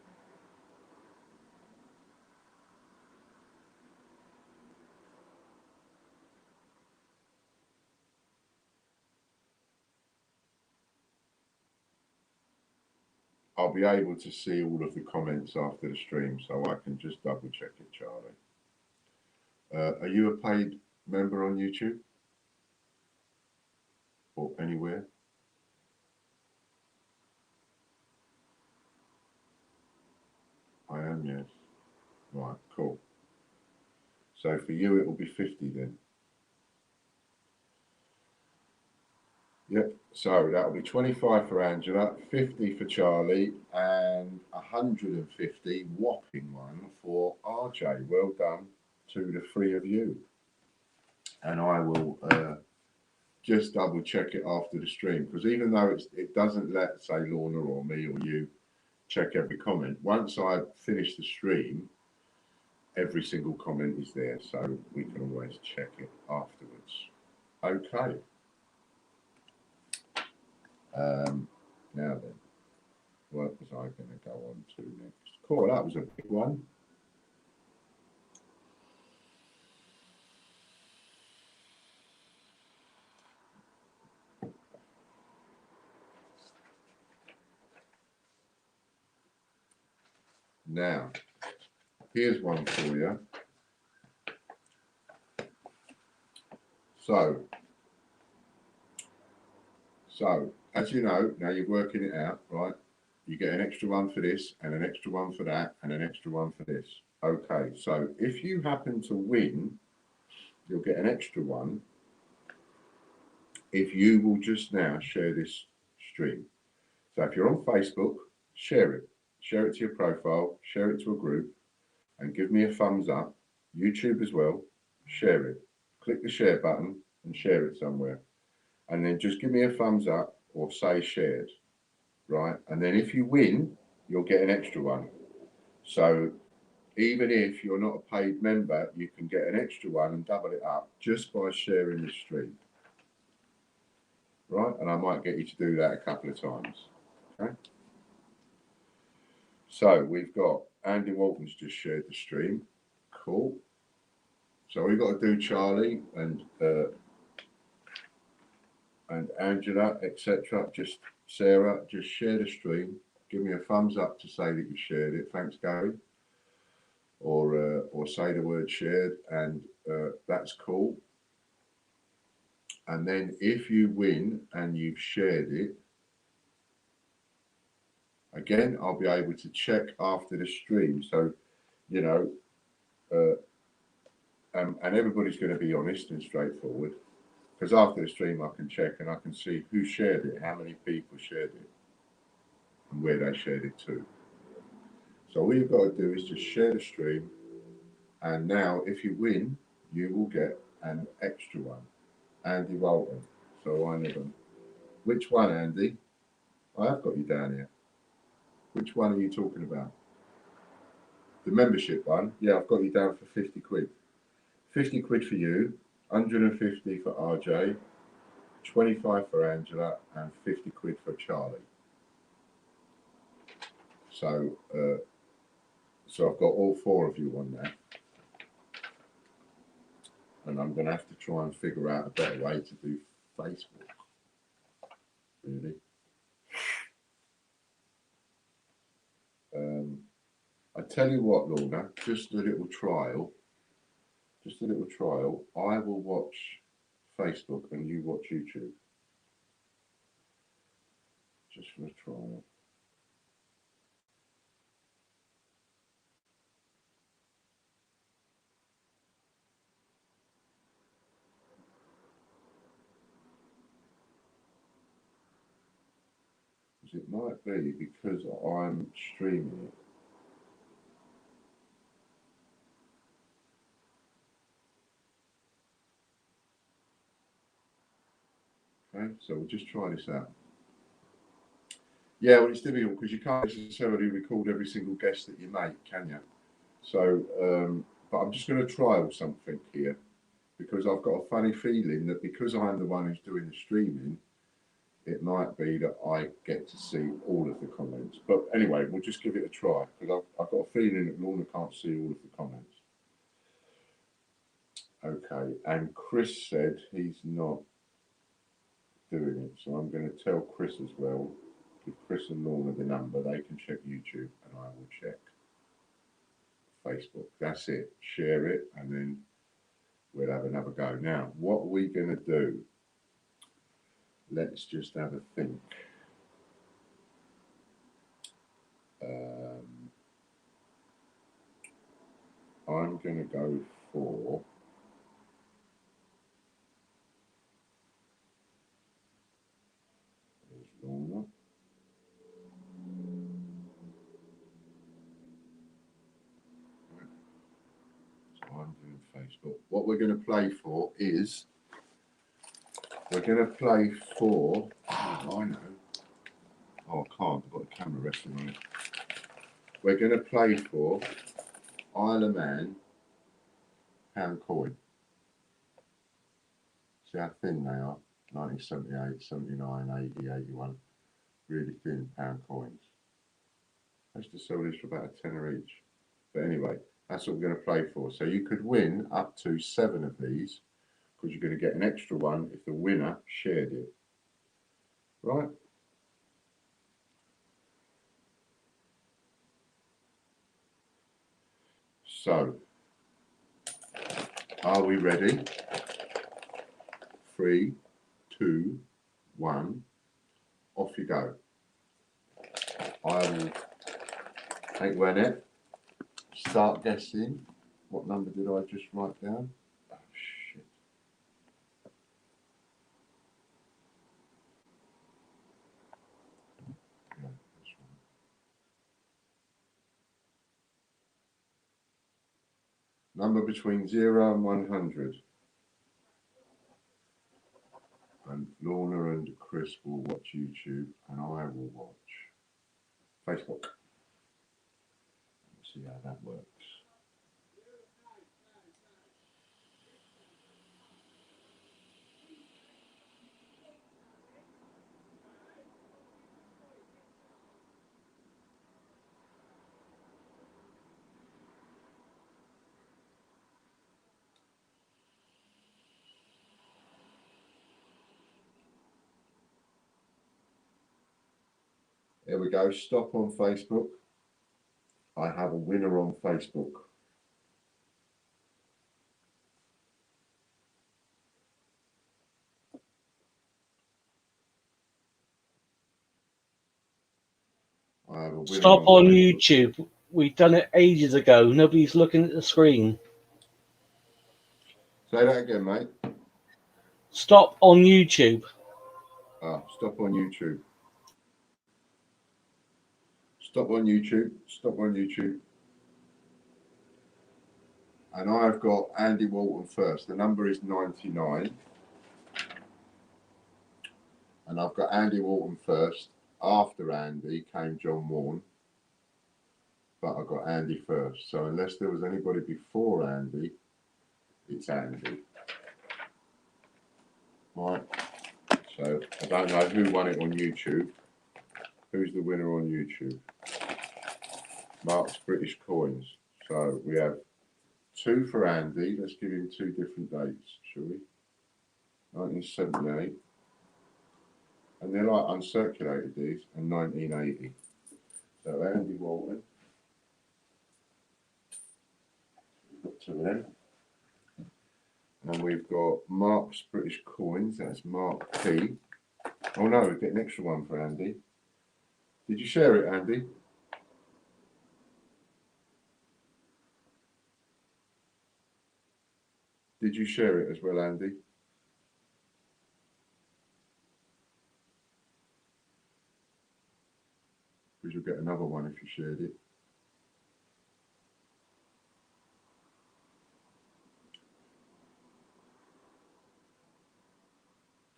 I'll be able to see all of the comments after the stream, so I can just double check it, Charlie. Are you a paid member on YouTube? Or anywhere? I am, yes. Right, cool. So for you, it will be 50 then. Yep, so that'll be 25 for Angela, 50 for Charlie, and 150 whopping one for RJ. Well done to the three of you. And I will just double check it after the stream, because even though it doesn't let, say, Lorna or me or you check every comment, once I finish the stream, every single comment is there, so we can always check it afterwards. Okay. Now then, what was I going to go on to next? Cool, that was a big one. Now, here's one for you. So, as you know, now you're working it out, right? You get an extra one for this, and an extra one for that, and an extra one for this. Okay, so if you happen to win, you'll get an extra one if you will just now share this stream. So if you're on Facebook, share it. Share it to your profile, share it to a group, and give me a thumbs up. YouTube as well, share it. Click the share button and share it somewhere. And then just give me a thumbs up or say shared, right? And then if you win, you'll get an extra one. So even if you're not a paid member, you can get an extra one and double it up just by sharing the stream. Right? And I might get you to do that a couple of times. Okay? So we've got Andy Walton's just shared the stream. Cool. So we've got to do Charlie and Angela, etc. Just Sarah, just share the stream. Give me a thumbs up to say that you shared it. Thanks, Gary. Or say the word shared, and that's cool. And then if you win and you've shared it, again, I'll be able to check after the stream. So, you know, and everybody's going to be honest and straightforward, because after the stream I can check and I can see who shared it, how many people shared it, and where they shared it to. So all you've got to do is just share the stream, and now if you win, you will get an extra one. Andy Walton. So I never. Which one, Andy? I have got you down here. Which one are you talking about? The membership one? Yeah, I've got you down for 50 quid. 50 quid for you, 150 for RJ, 25 for Angela, and 50 quid for Charlie. So, so I've got all four of you on that. And I'm going to have to try and figure out a better way to do Facebook. Really. I tell you what, Lorna, just a little trial. Just a little trial. I will watch Facebook and you watch YouTube. Just for a trial. It might be because I'm streaming it. Okay, so we'll just try this out. Yeah, well, it's difficult because you can't necessarily record every single guest that you make, can you? So, but I'm just going to trial something here because I've got a funny feeling that because I'm the one who's doing the streaming, it might be that I get to see all of the comments. But anyway, we'll just give it a try because I've got a feeling that Lorna can't see all of the comments. Okay, and Chris said he's not doing it, so I'm going to tell Chris as well. Give Chris and Lorna the number, they can check YouTube and I will check Facebook. That's it. Share it and then we'll have another go. Now, what are we going to do? Let's just have a think. I'm going to go for there's Lorna. So I'm doing Facebook. What we're going to play for is we're going to play for. Oh, I know. Oh, I can't. I've got the camera resting on it. We're going to play for Isle of Man pound coin. See how thin they are? 1978, 79, 80, 81. Really thin pound coins. I used to sell these for about a tenner each. But anyway, that's what we're going to play for. So you could win up to 7 of these because you're going to get an extra one if the winner shared it. Right? So, are we ready? 3, 2, 1, off you go. I will take Renette, start guessing. What number did I just write down? Oh, shit. Yeah, that's right. Number between 0 and 100. And Lorna and Chris will watch YouTube and I will watch Facebook. Let's see how that works. There we go, stop on Facebook. I have a winner on Facebook. I have a winner Stop on Facebook. YouTube. We've done it ages ago. Nobody's looking at the screen. Say that again, mate. Stop on YouTube. Stop on YouTube. Stop on YouTube. Stop on YouTube. And I've got Andy Walton first. The number is 99. And I've got Andy Walton first. After Andy came John Warne. But I got Andy first. So unless there was anybody before Andy, it's Andy. Right. So I don't know who won it on YouTube. Who's the winner on YouTube? Mark's British Coins. So we have 2 for Andy. Let's give him 2 different dates, shall we? 1978. And they're like uncirculated these, and 1980. So Andy Walton. We've got 2 of them. And we've got Mark's British Coins. That's Mark P. Oh no, we get an extra one for Andy. Did you share it, Andy? Did you share it as well, Andy? Because you'll get another one if you shared it.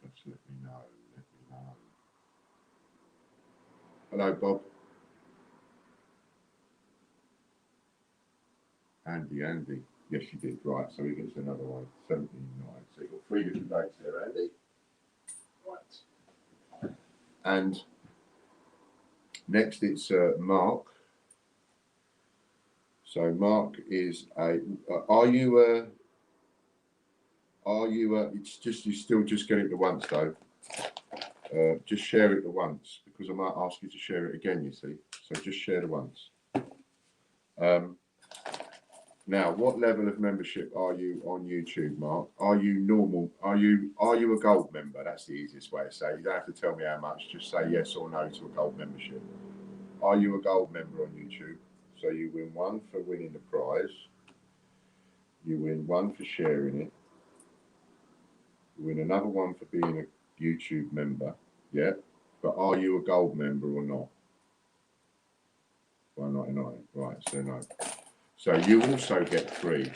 Just let me know. Let me know. Hello, Bob. Andy. Yes, you did. Right, so he gets another one. 79. So you've got 3 different dates there, Andy. Right. And next it's Mark. So Mark is a. It's just you still just get it the once though. Just share it the once because I might ask you to share it again. You see, so just share the once. Now, what level of membership are you on YouTube, Mark? Are you normal? Are you a gold member? That's the easiest way to say it. You don't have to tell me how much. Just say yes or no to a gold membership. Are you a gold member on YouTube? So you win 1 for winning the prize. You win one for sharing it. You win another one for being a YouTube member. Yeah. But are you a gold member or not? $1.99. Right, so no. So you also get 3.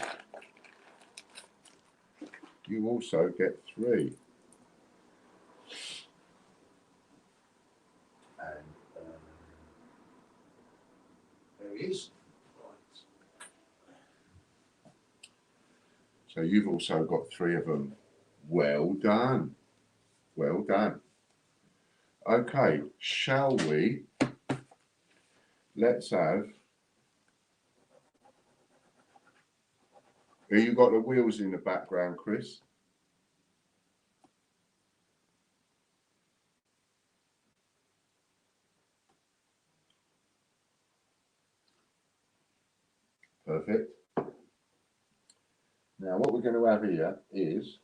You also get 3. And there he is. Right. So you've also got 3 of them. Well done. Well done. Okay, shall we? Let's have. Here you got the wheels in the background, Chris. Perfect. Now what we're going to have here is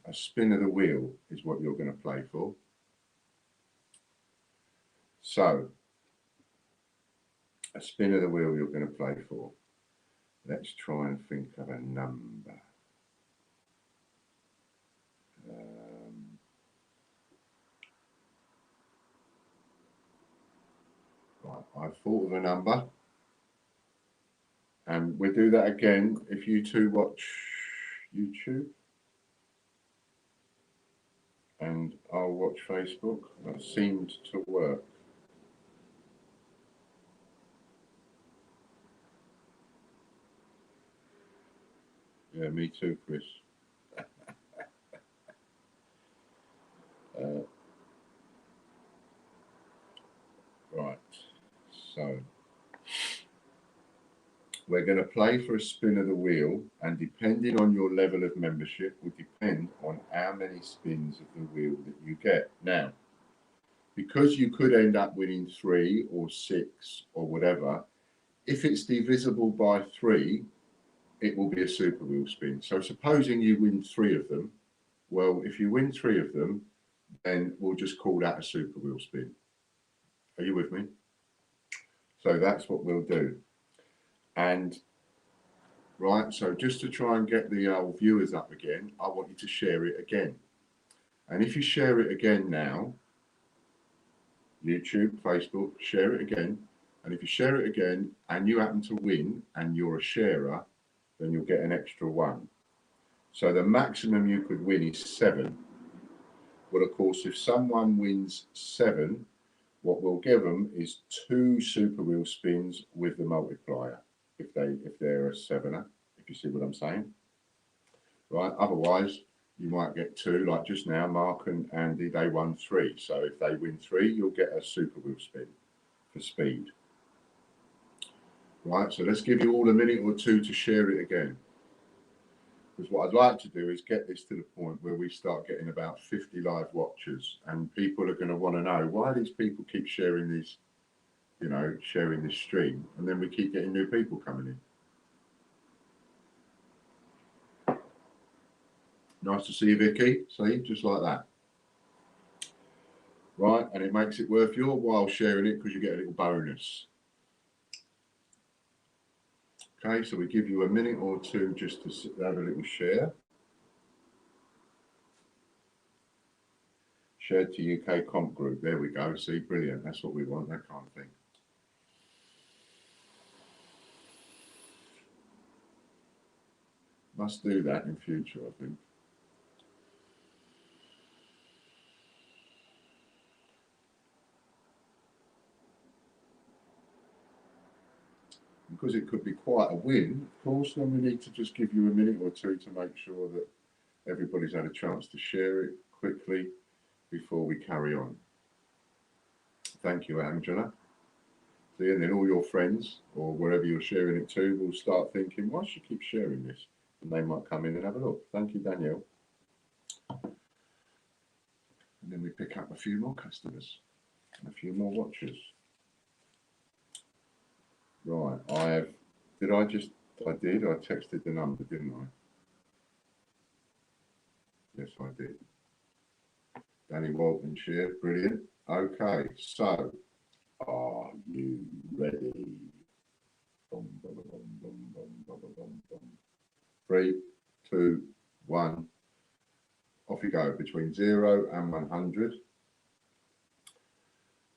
a spin of the wheel is what you're going to play for. So a spin of the wheel you're going to play for. Let's try and think of a number. Right, I've thought of a number. And we'll do that again if you two watch YouTube. And I'll watch Facebook. That seemed to work. Yeah, me too, Chris. Right, so we're going to play for a spin of the wheel, and depending on your level of membership will depend on how many spins of the wheel that you get. Now, because you could end up winning 3 or 6 or whatever, if it's divisible by 3, it will be a super wheel spin. So supposing you win 3 of them, well, if you win 3 of them, then we'll just call that a super wheel spin. Are you with me? So that's what we'll do. And right, so just to try and get the viewers up again, I want you to share it again. And if you share it again now, YouTube, Facebook, share it again. And if you share it again and you happen to win and you're a sharer, then you'll get an extra 1. So the maximum you could win is 7. Well, of course, if someone wins 7, what we'll give them is 2 super wheel spins with the multiplier. If they're a 7er, if you see what I'm saying. Right, otherwise you might get 2, like just now, Mark and Andy, they won 3. So if they win 3, you'll get a super wheel spin for speed. Right, so let's give you all a minute or 2 to share it again. Because what I'd like to do is get this to the point where we start getting about 50 live watchers, and people are going to want to know why these people keep sharing these, you know, sharing this stream, and then we keep getting new people coming in. Nice to see you, Vicky. See, just like that. Right, and it makes it worth your while sharing it because you get a little bonus. Okay, so we give you a minute or 2 just to have a little share. Shared to UK comp group. There we go. See, brilliant. That's what we want, that kind of thing. Must do that in future, I think. Because it could be quite a win, of course, then we need to just give you a minute or 2 to make sure that everybody's had a chance to share it quickly before we carry on. Thank you, Angela. See, and then all your friends or wherever you're sharing it to will start thinking, why should you keep sharing this? And they might come in and have a look. Thank you, Danielle. And then we pick up a few more customers and a few more watchers. Right, I did. I texted the number, didn't I? Yes, I did. Danny Walton shared, brilliant. Okay, so are you ready? 3, 2, 1. Off you go. Between 0 and 100.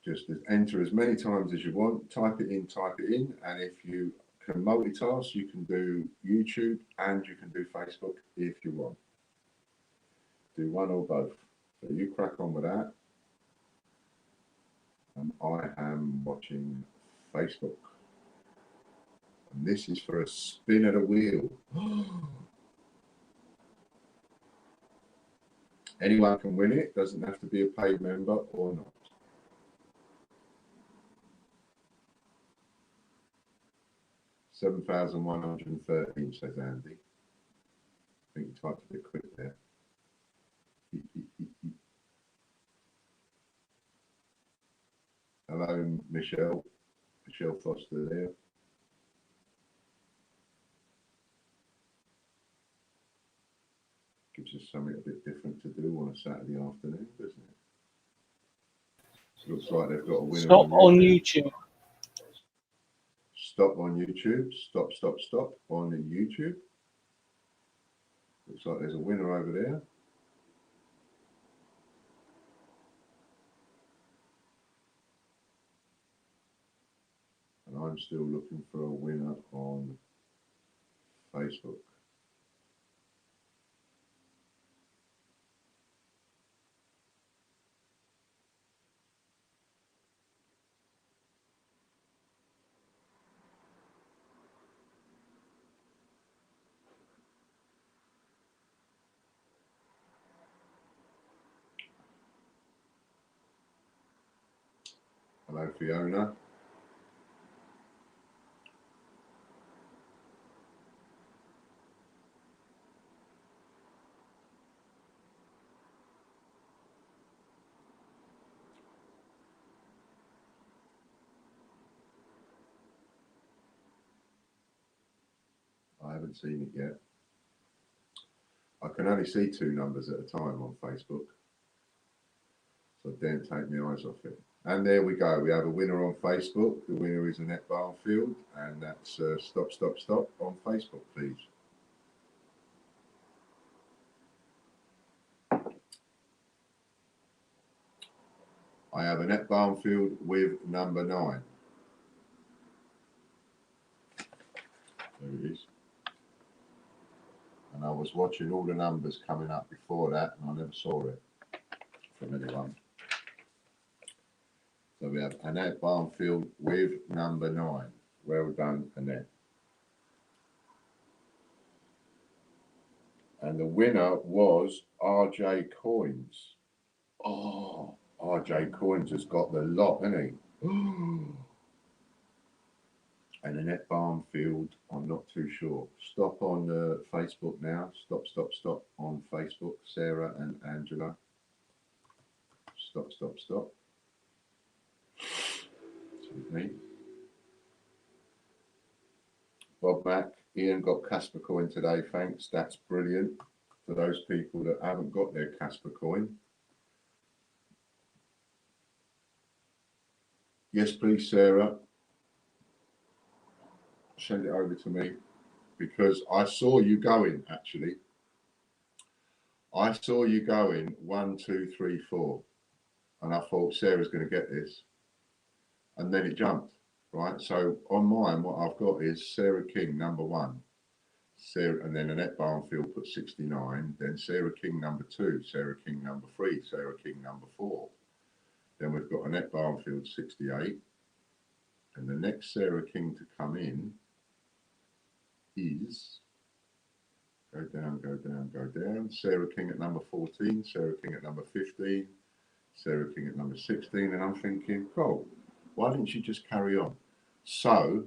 Just enter as many times as you want. Type it in, and if you can multitask, you can do YouTube and you can do Facebook if you want. Do one or both. So you crack on with that. And I am watching Facebook. And this is for a spin of the wheel. Anyone can win it. Doesn't have to be a paid member or not. $7,113, says Andy. I think you typed a bit quick there. Hello, Michelle. Michelle Foster there. Gives us something a bit different to do on a Saturday afternoon, doesn't it? Looks like they've got a winner. Stop on YouTube. Stop on YouTube. Stop on YouTube. Looks like there's a winner over there. And I'm still looking for a winner on Facebook. Hello, Fiona. I haven't seen it yet. I can only see 2 numbers at a time on Facebook. So don't take my eyes off it. And there we go. We have a winner on Facebook. The winner is Annette Barfield. And that's stop on Facebook, please. I have Annette Barfield with number 9. There it is. And I was watching all the numbers coming up before that, and I never saw it from anyone. So we have Annette Barfield with number 9. Well done, Annette. And the winner was RJ Coins. Oh, RJ Coins has got the lot, hasn't he? And Annette Barfield, I'm not too sure. Stop on Facebook now. Stop on Facebook. Sarah and Angela. Stop. Excuse me. Bob Mack, Ian got Casper coin today, thanks. That's brilliant for those people that haven't got their Casper coin. Yes, please, Sarah. Send it over to me because I saw you going, actually. I saw you going 1, 2, 3, 4. And I thought Sarah's going to get this. And then it jumped, right? So on mine, what I've got is Sarah King, number 1. Sarah, and then Annette Barfield put 69. Then Sarah King, number 2. Sarah King, number 3. Sarah King, number 4. Then we've got Annette Barfield, 68. And the next Sarah King to come in is, go down. Sarah King at number 14. Sarah King at number 15. Sarah King at number 16. And I'm thinking, oh, why didn't she just carry on? So,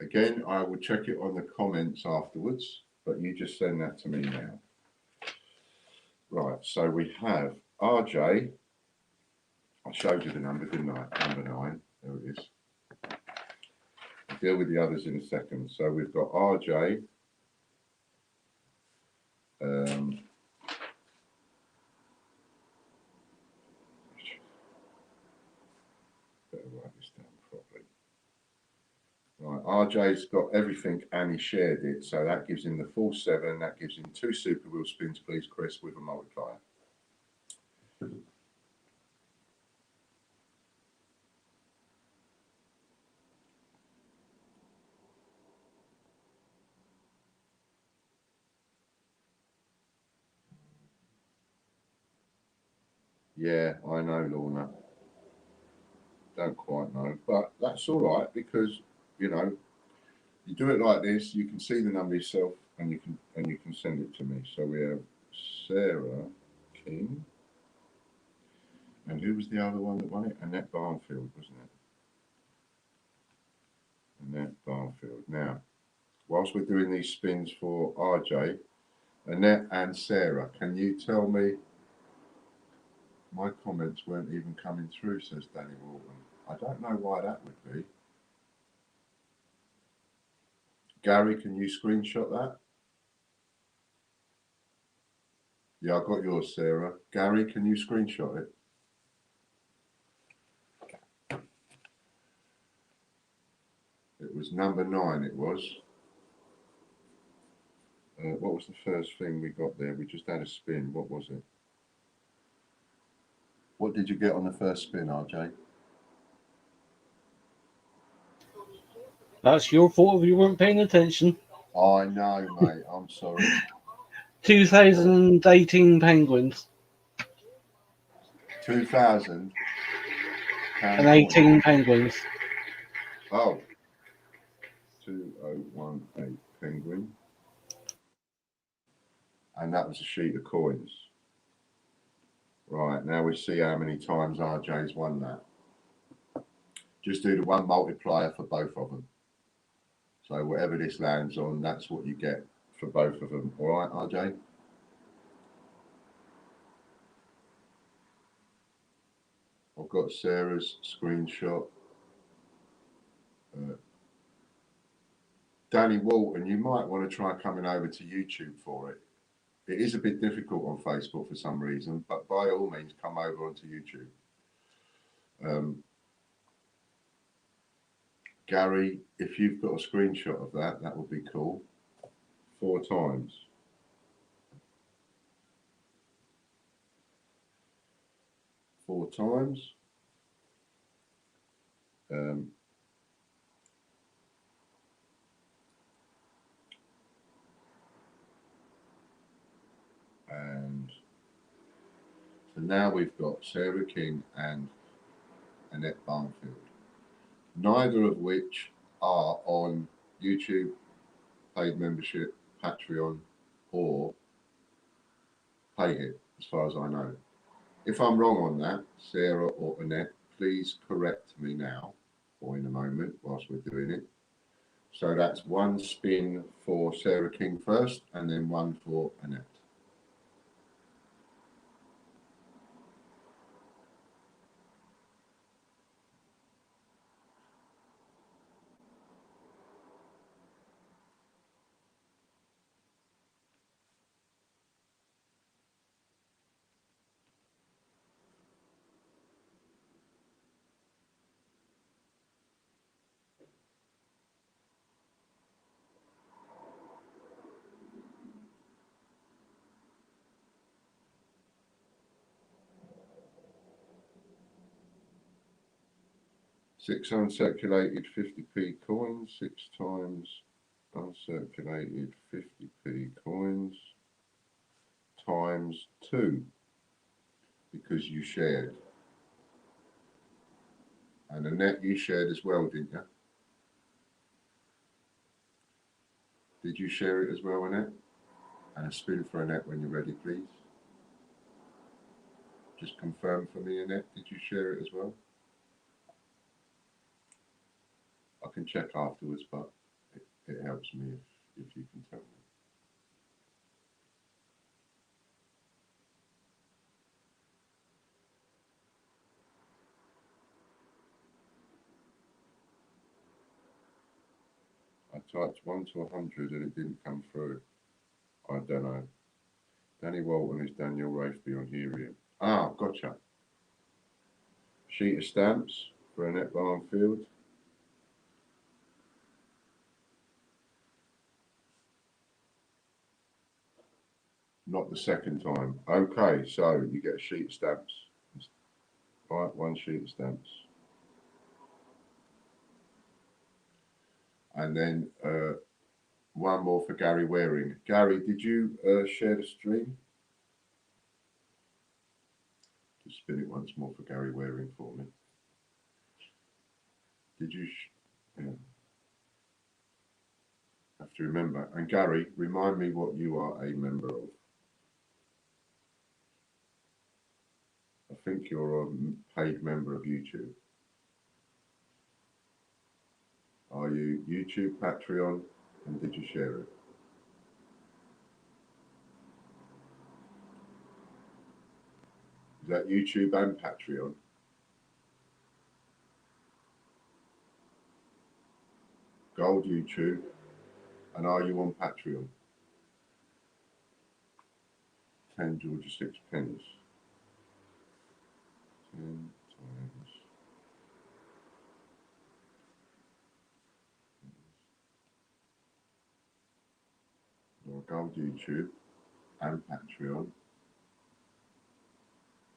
again, I will check it on the comments afterwards, but you just send that to me now. Right, so we have RJ. I showed you the number, didn't I? Number 9. There it is. I'll deal with the others in a second. So we've got RJ. RJ's got everything and he shared it, so that gives him the full 7. That gives him 2 super wheel spins, please, Chris, with a multiplier. Yeah, I know, Lorna. Don't quite know, but that's all right because you know you do it like this. You can see the number yourself, and you can send it to me. So we have Sarah King, and who was the other one that won it? Annette Barnfield, wasn't it? Annette Barnfield. Now, whilst we're doing these spins for RJ, Annette and Sarah, can you tell me? My comments weren't even coming through, says Danny Walton. I don't know why that would be. Gary, can you screenshot that? Yeah, I got yours, Sarah. Gary, can you screenshot it? It was number 9, it was. What was the first thing we got there? We just had a spin. What was it? What did you get on the first spin, RJ? That's your fault if you weren't paying attention. I know, mate. I'm sorry. 2018 Penguins. 2000. And 18 Penguins. Oh. 2018 Penguin. And that was a sheet of coins. Right, now we see how many times RJ's won that. Just do the 1 multiplier for both of them. So whatever this lands on, that's what you get for both of them. All right, RJ? I've got Sarah's screenshot. Danny Walton, you might want to try coming over to YouTube for it. It is a bit difficult on Facebook for some reason, but by all means, come over onto YouTube. Gary, if you've got a screenshot of that, that would be cool. 4 times. Four times. And so now we've got Sarah King and Annette Barnfield, neither of which are on YouTube, paid membership, Patreon, or PayHit, as far as I know. If I'm wrong on that, Sarah or Annette, please correct me now or in a moment whilst we're doing it. So that's 1 spin for Sarah King first and then 1 for Annette. Six uncirculated 50p coins, 6 times uncirculated 50p coins, times 2, because you shared. And Annette, you shared as well, didn't you? Did you share it as well, Annette? And a spin for Annette when you're ready, please. Just confirm for me, Annette, did you share it as well? I can check afterwards, but it helps me if you can tell me. I typed 1 to 100 and it didn't come through. I don't know. Danny Walton is Daniel Rafeby on Helium. Ah, gotcha. Sheet of stamps for Annette Barnfield. Not the second time. Okay, so you get a sheet of stamps. Right, one sheet of stamps. And then one more for Gary Waring. Gary, did you share the stream? Just spin it once more for Gary Waring for me. Did you? Yeah. Have to remember. And Gary, remind me what you are a member of. I think you're a paid member of YouTube. Are you YouTube, Patreon, and did you share it? Is that YouTube and Patreon? Gold YouTube, and are you on Patreon? 10 Georgia 6 pennies. 10 times. Or Gold YouTube and Patreon. Is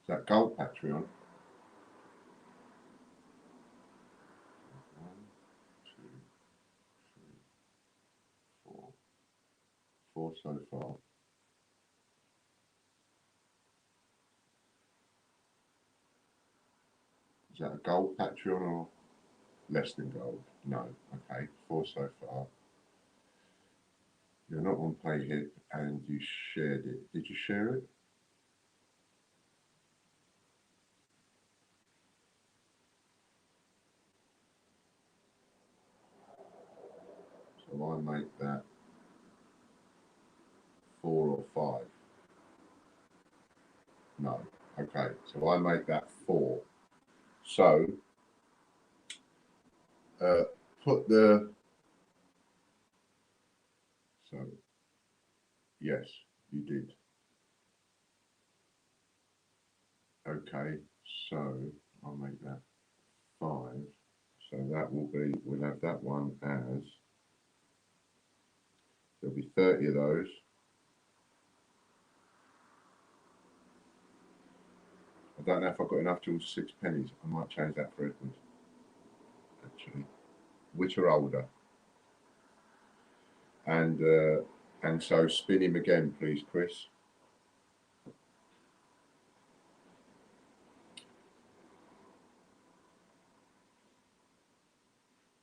that Gold Patreon? 1, 2, 3, 4. 4 so far. Is that a Gold Patreon or less than Gold? No. Okay, 4 so far. You're not on PayHip and you shared it. Did you share it? So I make that 4 or 5. No. Okay, so I make that 4. So put the, so yes, you did. Okay, so I'll make that 5. So that will be, we'll have that one as, there'll be 30 of those. I don't know if I've got enough till 6 pennies. I might change that for Edward, actually. Which are older. And so spin him again, please, Chris.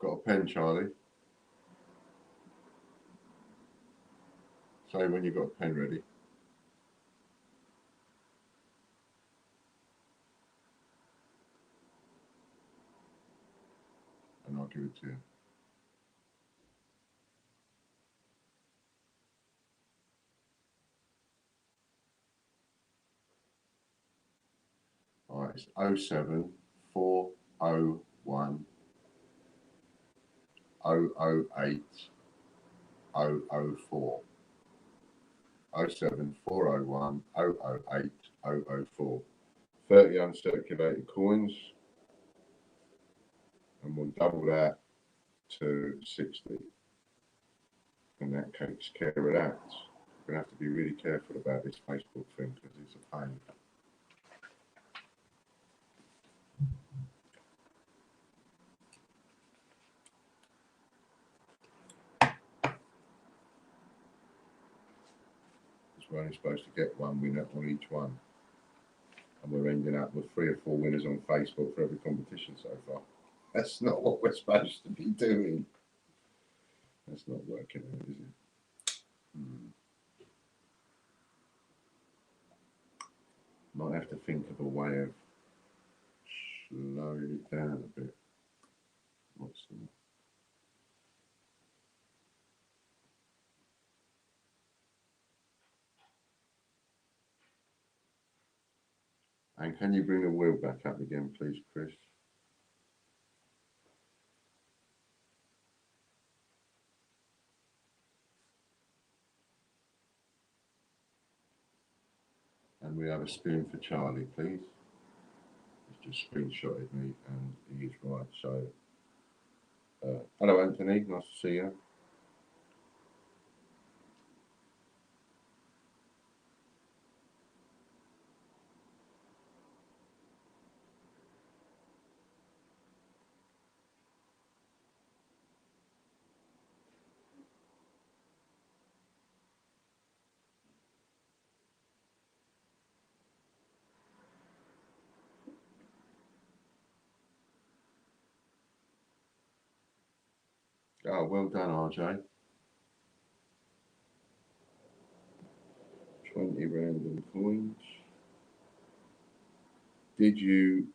Got a pen, Charlie? Say when you've got a pen ready. And I'll give it to you. All right, it's 07 401 008 004. 07 401 008 004. 30 uncirculated coins. And we'll double that to 60. And that takes care of that. We're going to have to be really careful about this Facebook thing because it's a pain. We're only supposed to get one winner on each one. And we're ending up with 3 or 4 winners on Facebook for every competition so far. That's not what we're supposed to be doing. That's not working out, is it? Might have to think of a way of slowing it down a bit. What's the... And can you bring the wheel back up again, please, Chris? And we have a spoon for Charlie, please. He's just screenshotted me and he's right. So, hello, Anthony. Nice to see you. Oh, well done, RJ. 20 random coins. Did you?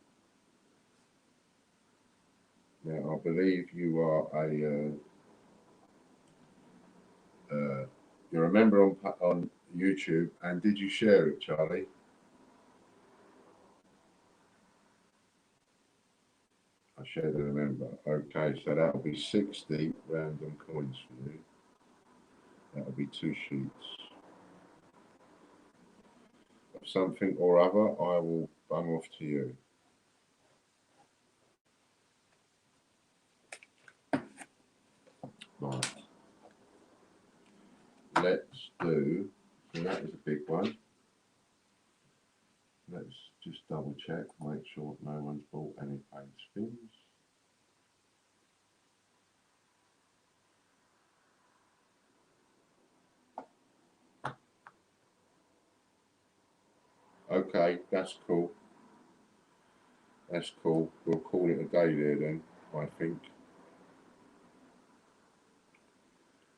Now, I believe you are you're a member on YouTube, and did you share it, Charlie? I shared it, remember. Okay, so that'll be 60 random coins for you. That'll be 2 sheets of something or other. I will bung off to you. Right. Let's do, so that was a big one. Let's just double check, make sure no one's bought any paint spins. Okay, that's cool. That's cool. We'll call it a day there then, I think.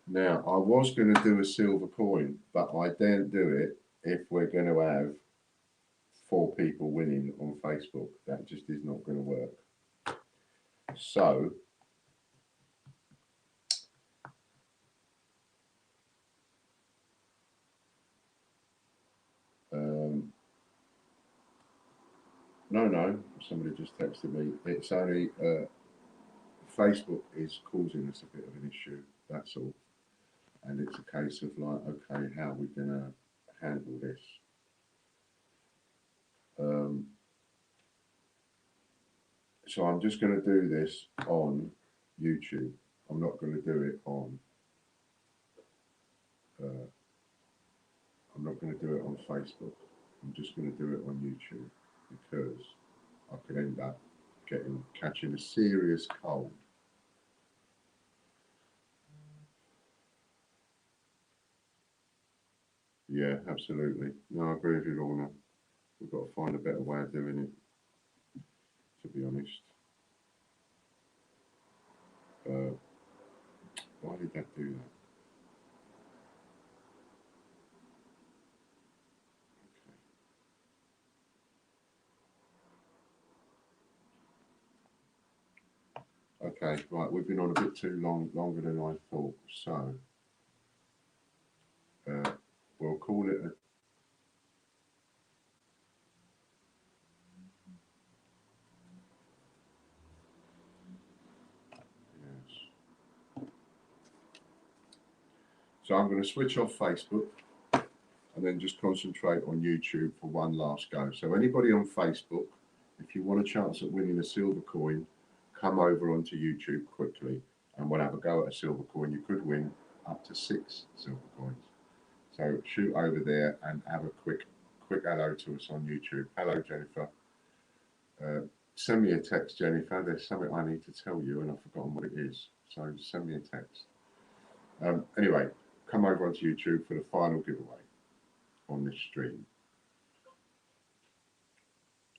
Now, I was going to do a silver coin, but I daren't do it if we're going to have 4 people winning on Facebook. That just is not going to work. So, no, somebody just texted me. It's only Facebook is causing us a bit of an issue, that's all. And it's a case of like, okay, how are we going to handle this? So I'm just going to do this on YouTube. I'm not going to do it on I'm not going to do it on Facebook. I'm just going to do it on YouTube because I could end up catching a serious cold. Yeah, absolutely. No, I agree with you, Lorna. We've got to find a better way of doing it, to be honest. Why did that do that? Okay, right, we've been on a bit too longer than I thought, so we'll call it a yes. So I'm going to switch off Facebook and then just concentrate on YouTube for one last go. So anybody on Facebook, if you want a chance at winning a silver coin, come over onto YouTube quickly and we'll have a go at a silver coin. You could win up to 6 silver coins. So shoot over there and have a quick hello to us on YouTube. Hello, Jennifer. Send me a text, Jennifer. There's something I need to tell you and I've forgotten what it is. So send me a text. Anyway, come over onto YouTube for the final giveaway on this stream.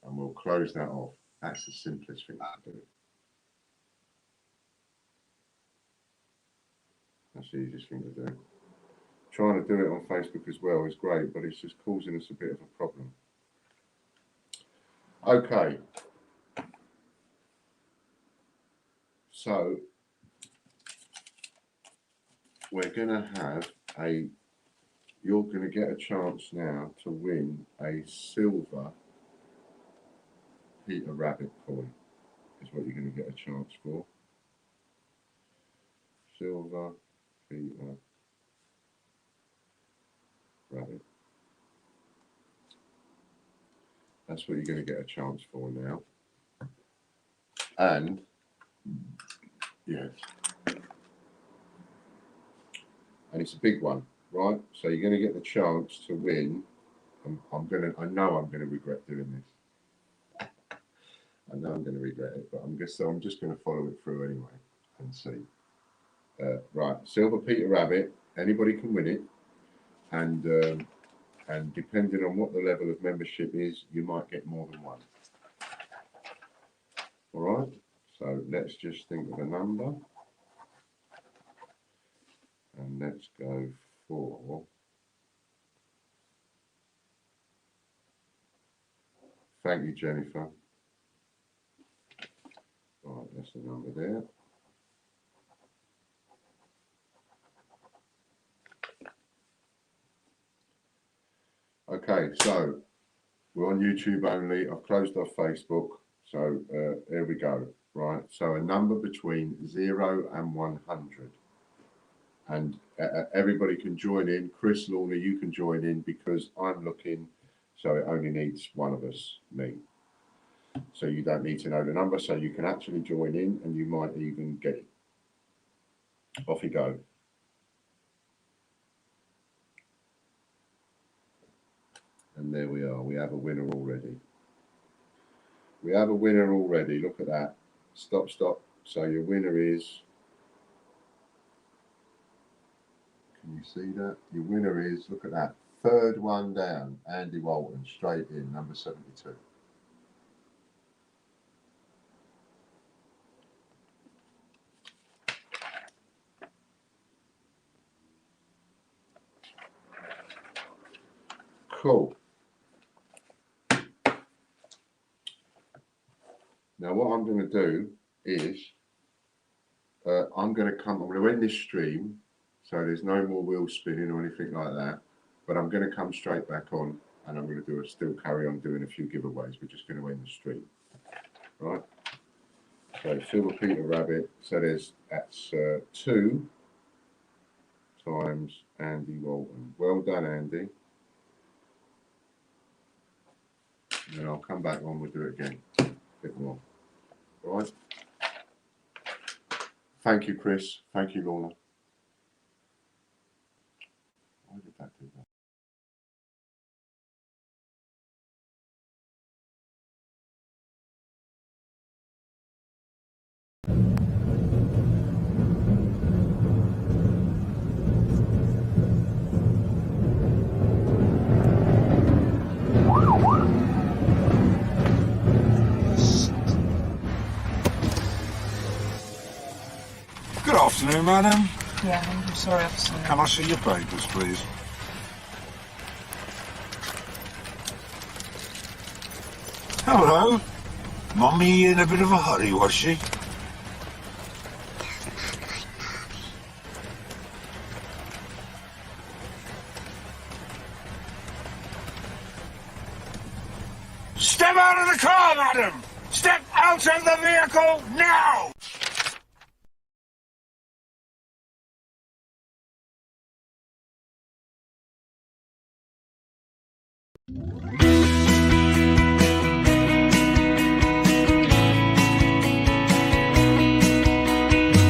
And we'll close that off. That's the simplest thing to do. That's the easiest thing to do. Trying to do it on Facebook as well is great, but it's just causing us a bit of a problem. Okay. So we're going to have you're going to get a chance now to win a silver Peter Rabbit coin, is what you're going to get a chance for. Silver Peter Rabbit. That's what you're going to get a chance for now. And, yes. And it's a big one, right? So you're going to get the chance to win. I know I'm going to regret doing this. I know I'm going to regret it, but I'm just going to follow it through anyway and see. Right, Silver Peter Rabbit. Anybody can win it, and depending on what the level of membership is, you might get more than one. All right. So let's just think of a number. let's go for. Thank you, Jennifer. Right, that's the number there. Okay, so we're on YouTube only. I've closed off Facebook. So there we go. Right, so a number between 0 and 100. And everybody can join in. Chris, Lorna, you can join in because I'm looking, so it only needs one of us, me. So you don't need to know the number, so you can actually join in and you might even get it. Off you go. And there we are. We have a winner already. We have a winner already. Look at that. Stop, stop. So your winner is... Can you see that? Your winner is, look at that, third one down, Andy Walton, straight in, number 72. Cool. Now what I'm going to do is, I'm going to end this stream. So there's no more wheel spinning or anything like that. But I'm going to come straight back on and I'm going to still carry on doing a few giveaways. We're just going to end the stream. Right. So Silver Peter Rabbit. So that's 2 times Andy Walton. Well done, Andy. And then I'll come back on, we'll do it again. A bit more. All right. Thank you, Chris. Thank you, Lorna. Why did that do that? Good afternoon, madam. Yeah, I'm sorry, officer. Can I see your papers, please? Hello. Mummy in a bit of a hurry, was she? Step out of the car, madam! Step out of the vehicle now!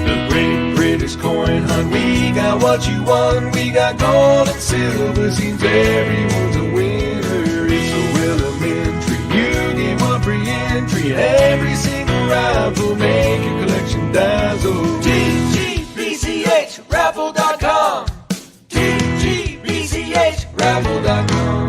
The Great British Coin Hunt. We got what you want. We got gold and silver. Seems everyone's a winner. It's so elementary. You get one free entry. Every single raffle make your collection dazzle. TGBCHraffle.com. TGBCHraffle.com.